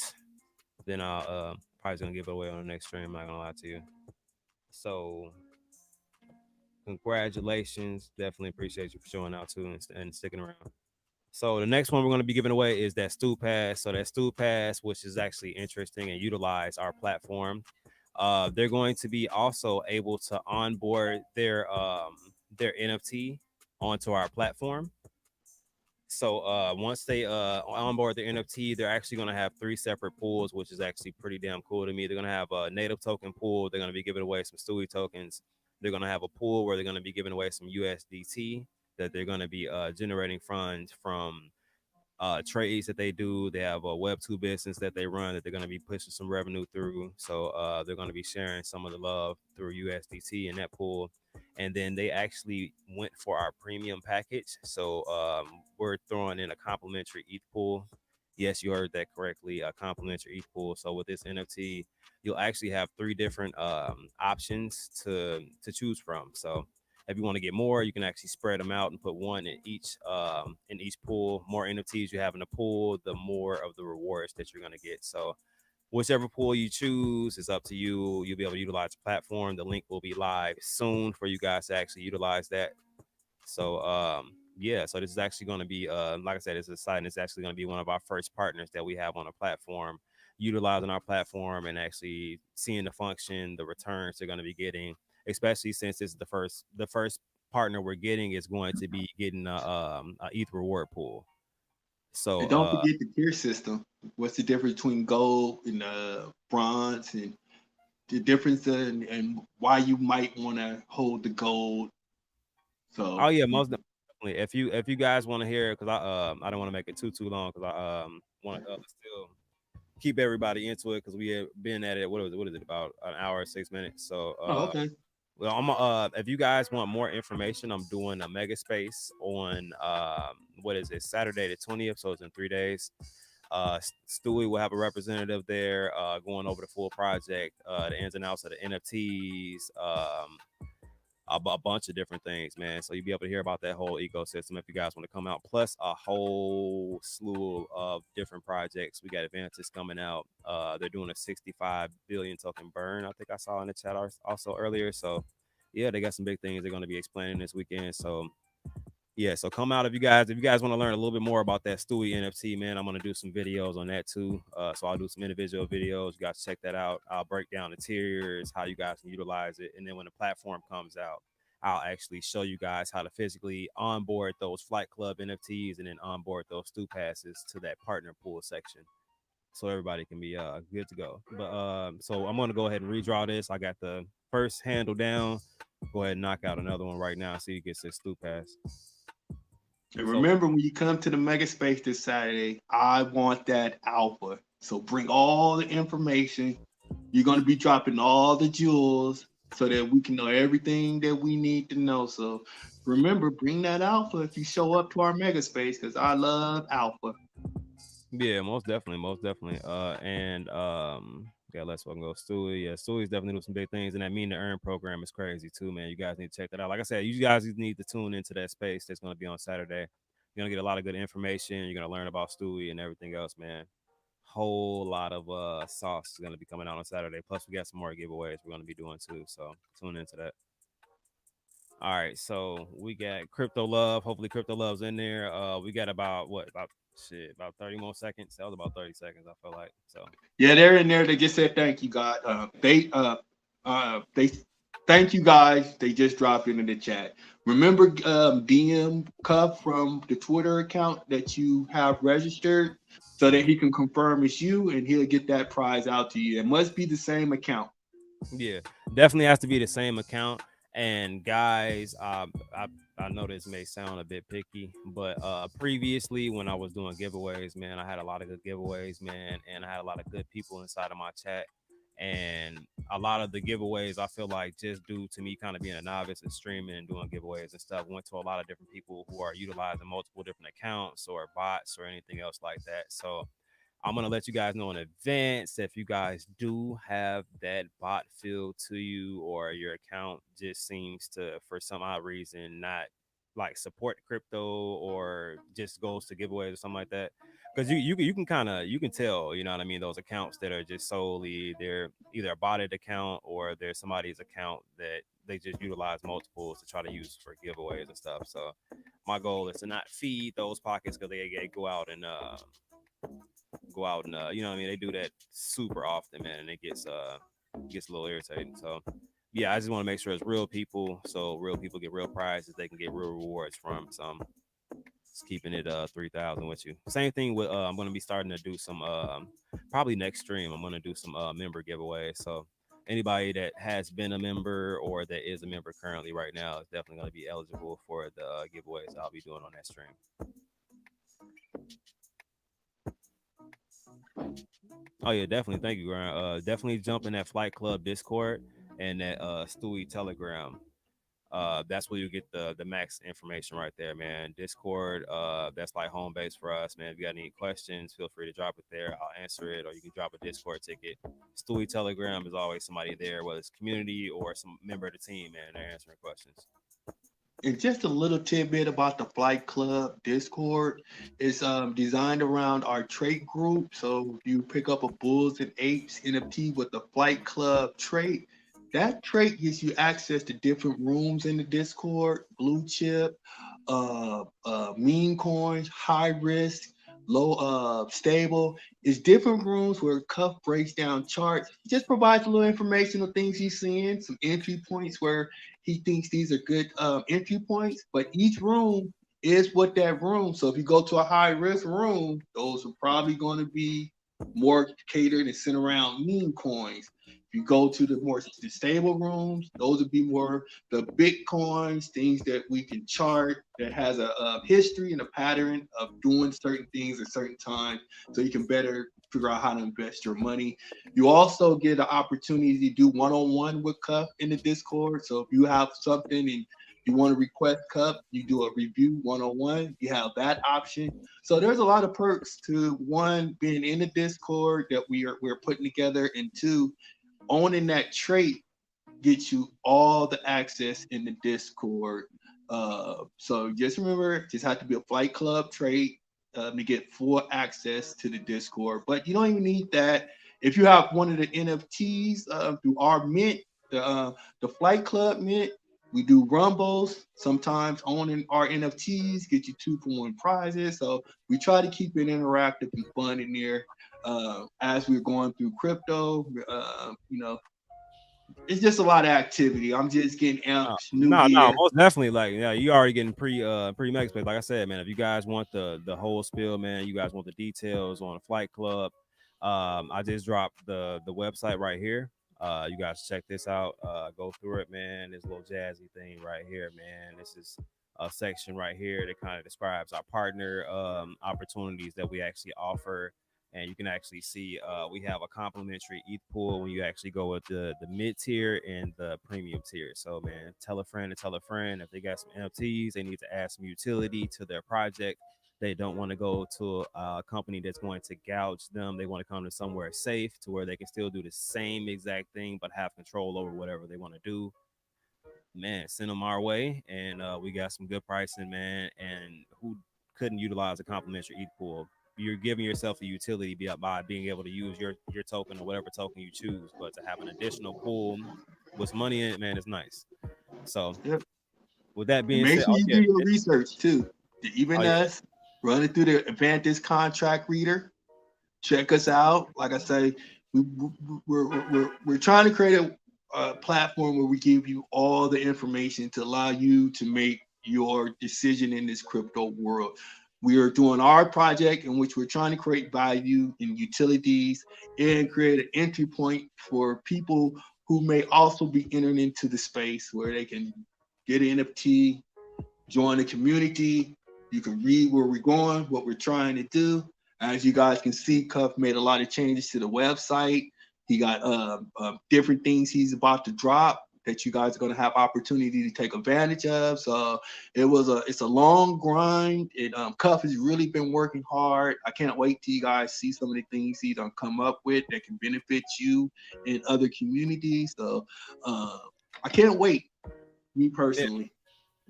then I'll probably gonna give it away on the next stream. I'm not gonna lie to you. So congratulations. Definitely appreciate you for showing out too and sticking around. So the next one we're going to be giving away is that Stoop Pass. So that Stoop Pass, which is actually interesting and utilize our platform. They're going to be also able to onboard their NFT onto our platform. So once they onboard their NFT, they're actually going to have 3 separate pools, which is actually pretty damn cool to me. They're going to have a native token pool. They're going to be giving away some Stewie tokens. They're going to have a pool where they're going to be giving away some USDT that they're going to be generating funds from trades that they do. They have a Web2 business that they run that they're going to be pushing some revenue through. So they're going to be sharing some of the love through USDT in that pool. And then they actually went for our premium package. So we're throwing in a complimentary ETH pool. Yes, you heard that correctly, a complimentary ETH pool. So with this NFT, you'll actually have 3 different options to choose from. So If you want to get more, you can actually spread them out and put one in each pool. More NFTs you have in the pool, the more of the rewards that you're gonna get. So whichever pool you choose is up to you. You'll be able to utilize the platform. The link will be live soon for you guys to actually utilize that. So yeah, so this is actually going to be like I said, it's exciting. It's actually going to be one of our first partners that we have on the platform, utilizing our platform and actually seeing the function, the returns they're going to be getting, especially since it's the first partner we're getting is going to be getting a ETH reward pool. So And don't forget the tier system. What's the difference between gold and bronze, and the difference and why you might want to hold the gold? So oh yeah, most definitely. If you guys want to hear, because I don't want to make it too long, because I want to still keep everybody into it, because we have been at it. What is it, about an hour 6 minutes? So okay. well, I'm if you guys want more information, I'm doing a mega space on what is it, Saturday the 20th, so it's in 3 days. Stewie will have a representative there, going over the full project, the ins and outs of the NFTs, a bunch of different things, man. So you'll be able to hear about that whole ecosystem if you guys want to come out. Plus a whole slew of different projects. We got Advantis coming out. They're doing a 65 billion token burn, I think I saw in the chat also earlier. So yeah, they got some big things they're going to be explaining this weekend. So yeah, so come out if you guys want to learn a little bit more about that Stewie NFT, man. I'm gonna do some videos on that too. So I'll do some individual videos. You guys check that out. I'll break down the tiers, how you guys can utilize it, and then when the platform comes out, I'll actually show you guys how to physically onboard those Flight Club NFTs and then onboard those Stu passes to that partner pool section, so everybody can be good to go. But so I'm gonna go ahead and redraw this. I got the first handle down. Go ahead and knock out another one right now. So you get this Stu pass. And remember, when you come to the mega space this Saturday, I want that alpha. So bring all the information. You're going to be dropping all the jewels so that we can know everything that we need to know. So remember, bring that alpha if you show up to our mega space, because I love alpha. Yeah, most definitely. And yeah, let's fucking go Stewie. Yeah, Stewie's definitely doing some big things, and that Mean to Earn program is crazy too, man. You guys need to check that out. Like I said, you guys need to tune into that space that's going to be on Saturday. You're gonna get a lot of good information. You're gonna learn about Stewie and everything else, man. Whole lot of sauce is gonna be coming out on Saturday. Plus, we got some more giveaways we're gonna be doing too. So tune into that. All right, so we got Crypto Love. Hopefully, Crypto Love's in there. We got about 30 more seconds. That was about 30 seconds, I feel like. So Yeah, they're in there. They just said thank you, God. They thank you guys. They just dropped it in the chat. Remember, DM Cuff from the Twitter account that you have registered, so that he can confirm it's you, and he'll get that prize out to you. It must be the same account. yeah, definitely has to be the same account. And guys, I know this may sound a bit picky, but previously when I was doing giveaways, man, I had a lot of good giveaways, man, and I had a lot of good people inside of my chat. And a lot of the giveaways, I feel like, just due to me kind of being a novice and streaming and doing giveaways and stuff, went to a lot of different people who are utilizing multiple different accounts or bots or anything else like that. So I'm going to let you guys know in advance if you guys do have that bot filled to you, or your account just seems to, for some odd reason, not like support crypto, or just goes to giveaways or something like that. Because you can kind of, you can tell, you know what I mean, those accounts that are just solely, they're either a botted account or there's somebody's account that they just utilize multiples to try to use for giveaways and stuff. So my goal is to not feed those pockets, because they go out and you know what I mean, they do that super often, man, and it gets a little irritating. So yeah, I just want to make sure it's real people, so real people get real prizes, they can get real rewards from. So I'm just keeping it 3,000 with you. Same thing with I'm going to be starting to do some probably next stream I'm going to do some member giveaways. So anybody that has been a member or that is a member currently right now is definitely going to be eligible for the giveaways I'll be doing on that stream. Oh yeah, definitely. Thank you, Grant. Definitely jump in that Flight Club Discord and that Stewie Telegram. That's where you get the max information right there, man. Discord, that's like home base for us, man. If you got any questions, feel free to drop it there. I'll answer it, or you can drop a Discord ticket. Stewie Telegram is always somebody there, whether it's community or some member of the team, man. They're answering questions. And just a little tidbit about the Flight Club Discord. It's designed around our trait group. So if you pick up a Bulls and Apes NFT with the Flight Club trait, that trait gives you access to different rooms in the Discord, blue chip, meme coins, high risk, low stable. It's different rooms where Cuff breaks down charts. He just provides a little information of things he's seeing, some entry points where he thinks these are good entry points, but each room is what that room. So if you go to a high risk room, those are probably going to be more catered and sent around meme coins. If you go to the more stable rooms, those would be more the Bitcoins, things that we can chart that has a history and a pattern of doing certain things at certain times, so you can better figure out how to invest your money. You also get an opportunity to do one-on-one with Cuff in the Discord. So if you have something and you want to request Cuff, you do a review one-on-one, you have that option. So there's a lot of perks to one, being in the Discord that we're putting together, and two, owning that trait gets you all the access in the Discord. So just remember, just have to be a Flight Club trait to get full access to the Discord. But you don't even need that. If you have one of the NFTs through our mint, the Flight Club mint, we do rumbles. Sometimes owning our NFTs get you 2-for-1 prizes. So we try to keep it interactive and fun in there. As we're going through crypto, it's just a lot of activity. I'm just getting amped. No, most definitely. Like, yeah, you already getting pre-max. But like I said, man, if you guys want the whole spill, man, you guys want the details on the Flight Club, I just dropped the website right here. You guys check this out. Go through it, man. This little jazzy thing right here, man. This is a section right here that kind of describes our partner opportunities that we actually offer. And you can actually see we have a complimentary ETH pool when you actually go with the mid tier and the premium tier. So, man, tell a friend if they got some NFTs, they need to add some utility to their project. They don't want to go to a company that's going to gouge them. They want to come to somewhere safe to where they can still do the same exact thing, but have control over whatever they want to do. Man, send them our way. And we got some good pricing, man. And who couldn't utilize a complimentary ETH pool? You're giving yourself a utility by being able to use your token or whatever token you choose, but to have an additional pool with money in it, man, is nice. So, with that being said, make sure you do your research too. Even us running through the Advantage contract reader, check us out. Like I say, we're trying to create a platform where we give you all the information to allow you to make your decision in this crypto world. We are doing our project in which we're trying to create value in utilities and create an entry point for people who may also be entering into the space where they can get an NFT, join the community. You can read where we're going, what we're trying to do. As you guys can see, Cuff made a lot of changes to the website. He got different things he's about to drop that you guys are going to have opportunity to take advantage of. So it's a long grind. Cuff has really been working hard. I can't wait till you guys see some of the things he's gonna come up with that can benefit you in other communities. So I can't wait, me personally.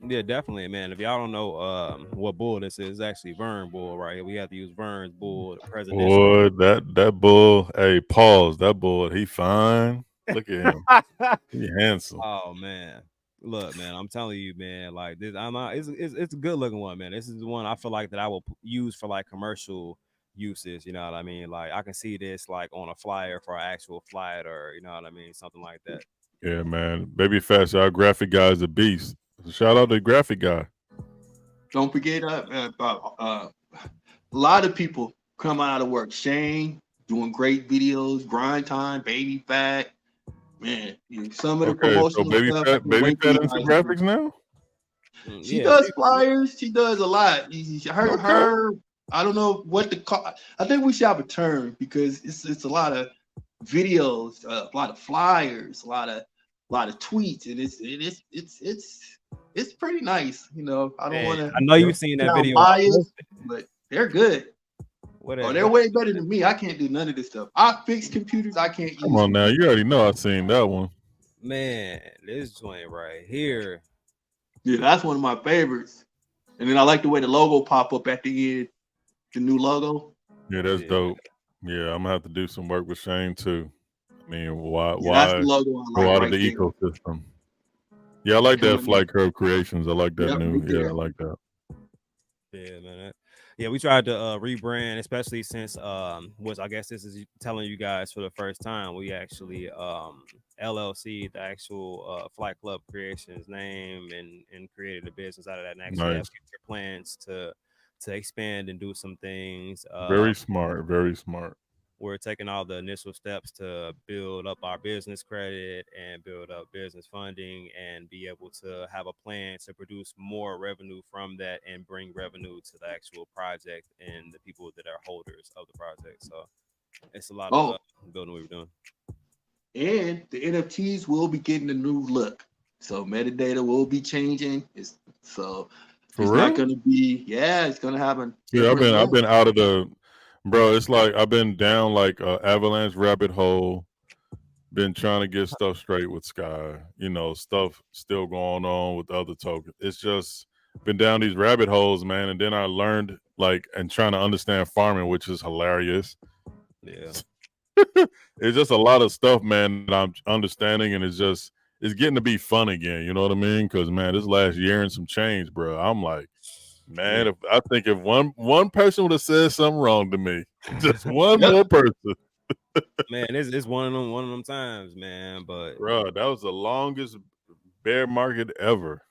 Yeah, definitely, man. If y'all don't know what bull this is, it's actually Vern bull right here. We have to use Vern's bull, the president. Boy, that bull, hey, pause. That bull, he fine. Look at him. He handsome. Oh man, look, man, I'm telling you, man, like this, it's a good looking one, man. This is the one I feel like that I will use for like commercial uses. You know what I mean? Like I can see this like on a flyer for an actual flight, or you know what I mean, something like that. Yeah, man. Babyface, our graphic guy is a beast. Shout out to the graphic guy. Don't forget a lot of people come out of work. Shane doing great videos, grind time, baby fat. Man, some of the promotional so baby stuff. Baby fat into graphics now. She does flyers. She does a lot. Her. I don't know what to call. I think we should have a term because it's a lot of videos, a lot of flyers, a lot of tweets, and it's pretty nice. You know, I don't want to. I know you've seen that video, biased, but they're good. Whatever. They're way better than me. I can't do none of this stuff. I fix computers. I can't use. Come on now, you already know I've seen that one. Man, this joint right here. Yeah, that's one of my favorites. And then I like the way the logo pop up at the end, the new logo. Yeah, that's Yeah. dope. Yeah, I'm gonna have to do some work with Shane too. I mean, why Yeah, that's the why logo I go like out of right the there. ecosystem? Yeah, I like that Coming Flight Curve Creations. I like that Yep, new. right Yeah, I there. like that. Yeah, man. Yeah, we tried to rebrand, especially since was I guess this is telling you guys for the first time. We actually LLC, the actual Flight Club Creations name, and created a business out of that, and actually have Nice. future plans to expand and do some things. Very smart. Very smart. We're taking all the initial steps to build up our business credit and build up business funding and be able to have a plan to produce more revenue from that and bring revenue to the actual project and the people that are holders of the project. So it's a lot of building we were doing. And the NFTs will be getting a new look. So metadata will be changing. It's For not real? gonna be, it's gonna have a Yeah, I've different been look. out of the, bro. It's like I've been down like avalanche rabbit hole. Been trying to get stuff straight with Sky. You know, stuff still going on with other tokens. It's just been down these rabbit holes, man. And then I learned like and trying to understand farming, which is hilarious. Yeah. It's just a lot of stuff, man, that I'm understanding, and it's getting to be fun again. You know what I mean? Because man, this last year and some change, bro. I'm like, man, if one person would have said something wrong to me, just one more person, man, it's one of them times, man. But bro, that was the longest bear market ever.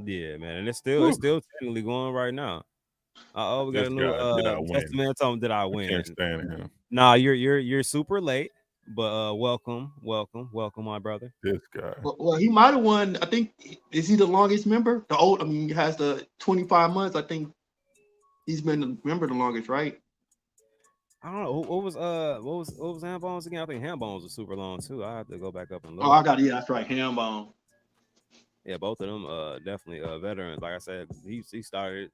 yeah, man, and it's still technically going right now. We got This a new guy, did I win? testament. Tell him, did I I win? can't stand him. Nah, you're super late, but welcome, my brother. This guy. Well, he might have won. I think is he the longest member? He has the 25 months. I think he's been a member the longest, right? I don't know what was Handbones again. I think Handbones was super long too. I have to go back up and look. Oh, I got it. Yeah, that's right. Hambone. Yeah, both of them definitely veterans. Like I said, he started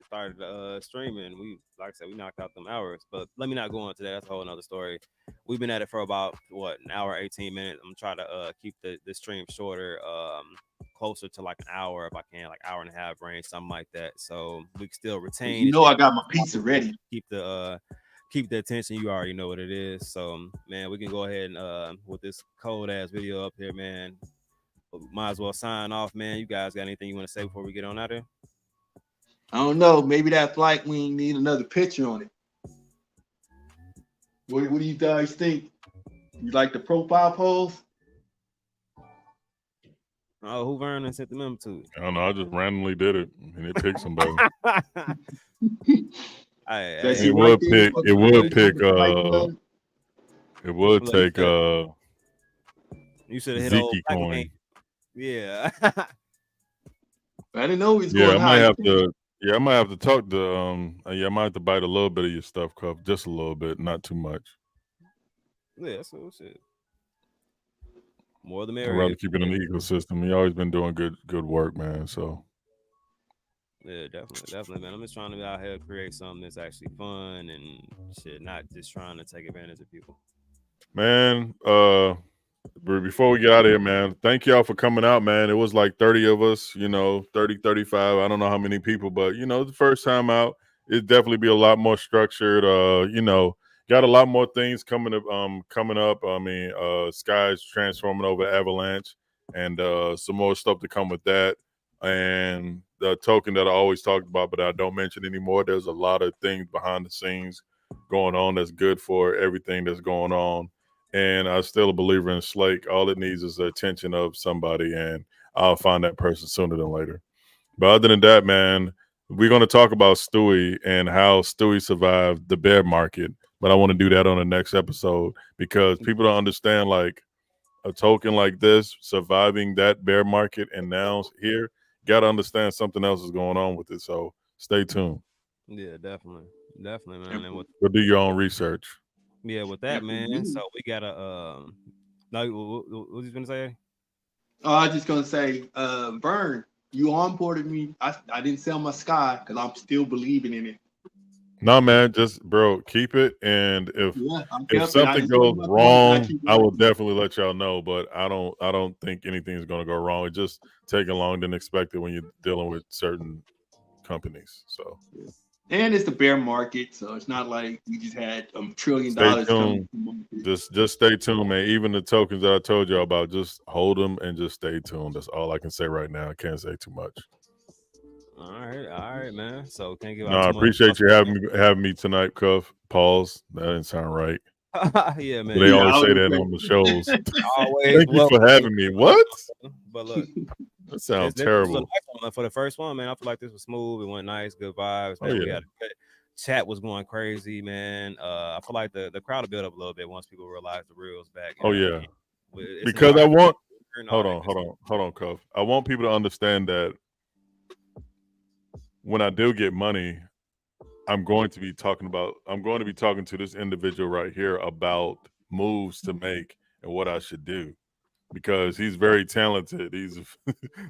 streaming. Like I said, we knocked out them hours. But let me not go into that. That's a whole another story. We've been at it for about an hour, 18 minutes. I'm trying to keep the stream shorter, closer to like an hour if I can, like hour and a half range, something like that. So we can still retain. You know, I got my pizza ready. Keep the attention. You already know what it is. So man, we can go ahead and with this cold ass video up here, man. Might as well sign off, man. You guys got anything you want to say before we get on out there? I don't know. Maybe that flight wing need another picture on it. What do you guys think? You like the profile pose? Oh, who Vernon sent the memo to? I don't know. I just randomly did it, and it picked somebody. It would pick. It would pick. It would take. You should have hit Zeke coin. Yeah. I didn't know he's Yeah, going I might high. have to. Yeah, I might have to talk to. Yeah, I might have to bite a little bit of your stuff, Cuff, just a little bit, not too much. Yeah, that's what shit. More the I'd merrier. rather keep it in the ecosystem. You always been doing good work, man. So. Yeah, definitely, man. I'm just trying to be out here create something that's actually fun and shit, not just trying to take advantage of people. Man, before we get out of here, man, thank y'all for coming out, man. It was like 30 of us, 30, 35. I don't know how many people, but, the first time out, it'd definitely be a lot more structured. Got a lot more things coming up. I mean, Sky's transforming over Avalanche and some more stuff to come with that. And the token that I always talked about, but I don't mention anymore. There's a lot of things behind the scenes going on that's good for everything that's going on. And I'm still a believer in Slake. All it needs is the attention of somebody, and I'll find that person sooner than later. But other than that, man, we're going to talk about Stewie and how Stewie survived the bear market. But I want to do that on the next episode because people don't understand, like, a token like this surviving that bear market and now here, got to understand something else is going on with it. So stay tuned. Yeah, definitely, man. And Go do your own research. Yeah, with that, man. So we gotta no, what was you gonna say? Oh, I was just gonna say, Vern, you onboarded me. I didn't sell my Sky because I'm still believing in it. No, man, just bro, keep it. And if Yeah, I'm if definitely. I something just goes my phone, wrong, keep I will working. definitely let y'all know. But I don't think anything's gonna go wrong. It's just taking longer than expected when you're dealing with certain companies. So And it's the bear market, so it's not like we just had $1 trillion stay coming. tuned. Just stay tuned, man. Even the tokens that I told y'all about, just hold them and just stay tuned. That's all I can say right now. I can't say too much. All right, man. So can't give No, out I too much. appreciate you having me tonight, Cuff. Pause. That didn't sound right. Yeah, man. But they Yeah, always I say was that agree. on the shows. Always Thank you for welcome. having me. What? But look, That sounds this was a terrible. nice one for the first one, man. I feel like this was smooth. It went nice, good vibes, Oh, man. We yeah. had a good chat was going crazy, man. I feel like the crowd will build up a little bit once people realize the reel's back. You Oh, know what I yeah. mean? It's Because I inspiring. want And all hold that good on, Cuff. I want people to understand that when I do get money, I'm going to be talking to this individual right here about moves to make and what I should do. Because he's very talented. He's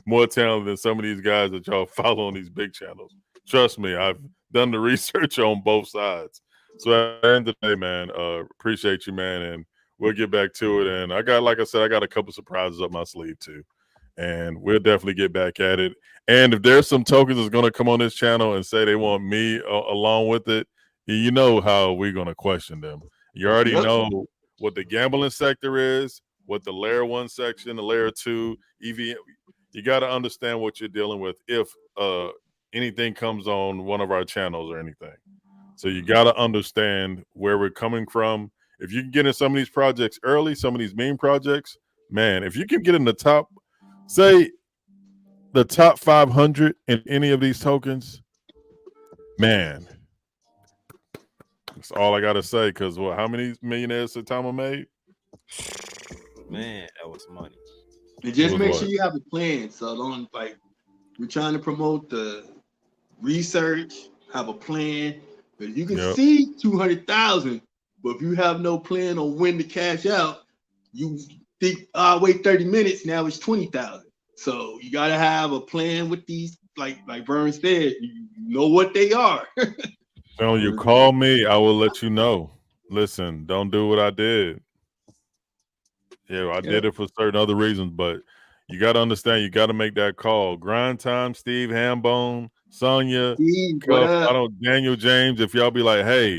more talented than some of these guys that y'all follow on these big channels. Trust me, I've done the research on both sides. So at the end of the day, man, appreciate you, man, and we'll get back to it. And like I said, I got a couple surprises up my sleeve too, and we'll definitely get back at it. And if there's some tokens that's going to come on this channel and say they want me along with it, you know how we're going to question them. You already Yep. know what the gambling sector is, what the layer 1 section, the layer 2 EVM. You got to understand what you're dealing with if anything comes on one of our channels or anything. So you got to understand where we're coming from. If you can get in some of these projects early, some of these meme projects, man, if you can get in the top, say the top 500 in any of these tokens, man, that's all I got to say. Because how many millionaires Saitama made? Man, that was money. And just was make what? sure you have a plan. So don't we're trying to promote the research, have a plan. But you can Yep. see 200,000, but if you have no plan on when to cash out, you think, wait 30 minutes, now it's 20,000. So you gotta have a plan with these, like Vern said, you know what they are. When you call me, I will let you know. Listen, don't do what I did. Yeah, I did it for certain other reasons, but you got to understand, you got to make that call. Grind Time, Steve Hambone, Sonya, Cuff, Daniel James. If y'all be like, hey,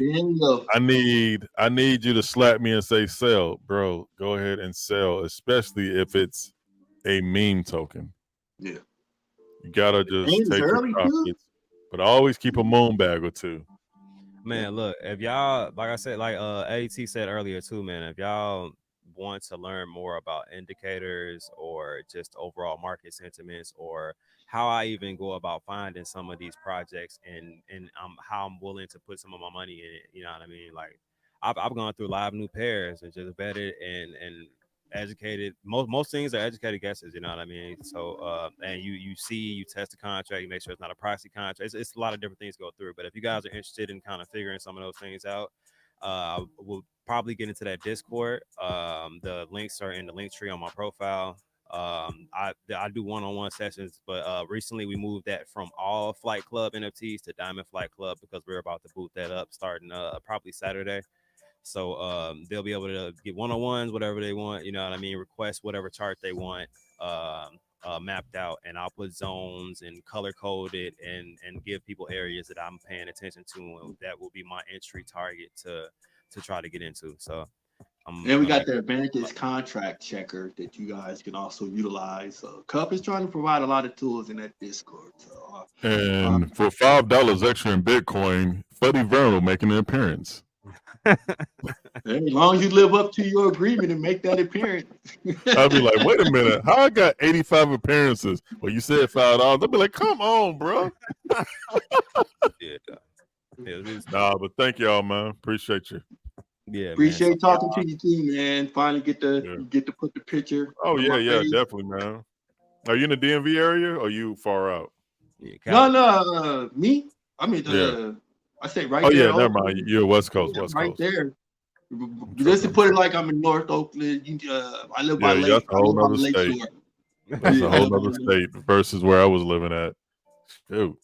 I need you to slap me and say sell, bro. Go ahead and sell, especially if it's a meme token. Yeah, you gotta just take your profits, but always keep a moon bag or two. Man, look, if y'all, like I said, like AT said earlier too, man, if y'all want to learn more about indicators or just overall market sentiments or how I even go about finding some of these projects and how I'm willing to put some of my money in it, you know what I mean? Like I've gone through live new pairs and just vetted and educated. Most things are educated guesses, you know what I mean? So and you test the contract, you make sure it's not a proxy contract. It's a lot of different things to go through. But if you guys are interested in kind of figuring some of those things out, we'll probably get into that Discord. The links are in the link tree on my profile. I do one-on-one sessions, but recently we moved that from all Flight Club NFTs to Diamond Flight Club because we're about to boot that up starting probably Saturday. So they'll be able to get one-on-ones, whatever they want, you know what I mean, request whatever chart they want mapped out, and I'll put zones and color code it and give people areas that I'm paying attention to, and that will be my entry target to try to get into. So and we got the Advantage contract checker that you guys can also utilize. So Cup is trying to provide a lot of tools in that Discord. So, and for $5 extra in Bitcoin, Fuddy Vern will make an appearance. As long as you live up to your agreement and make that appearance. I'll be like, wait a minute, how I got 85 appearances? Well, you said $5. I'll be like, come on, bro. Nah, but thank y'all, man. Appreciate you. Yeah, appreciate talking to you too, man. Finally get to put the picture. Oh yeah, definitely, man. Are you in the DMV area or are you far out? No, me. I mean, I say right there. Oh yeah, never mind. You're West Coast, West right Coast. there. Just to put it like I'm in North Oakland. I live by Lake. That's a whole other state. That's a whole other state versus where I was living at. Shoot.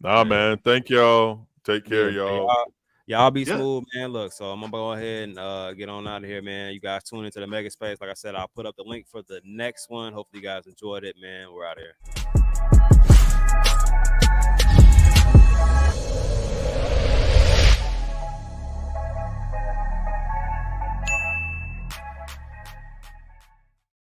Nah, man. Thank y'all. Take care, Yeah, y'all. Y'all be Yeah. smooth, man. Look, so I'm gonna go ahead and get on out of here, man. You guys tune into the Mega Space. Like I said, I'll put up the link for the next one. Hopefully, you guys enjoyed it, man. We're out of here.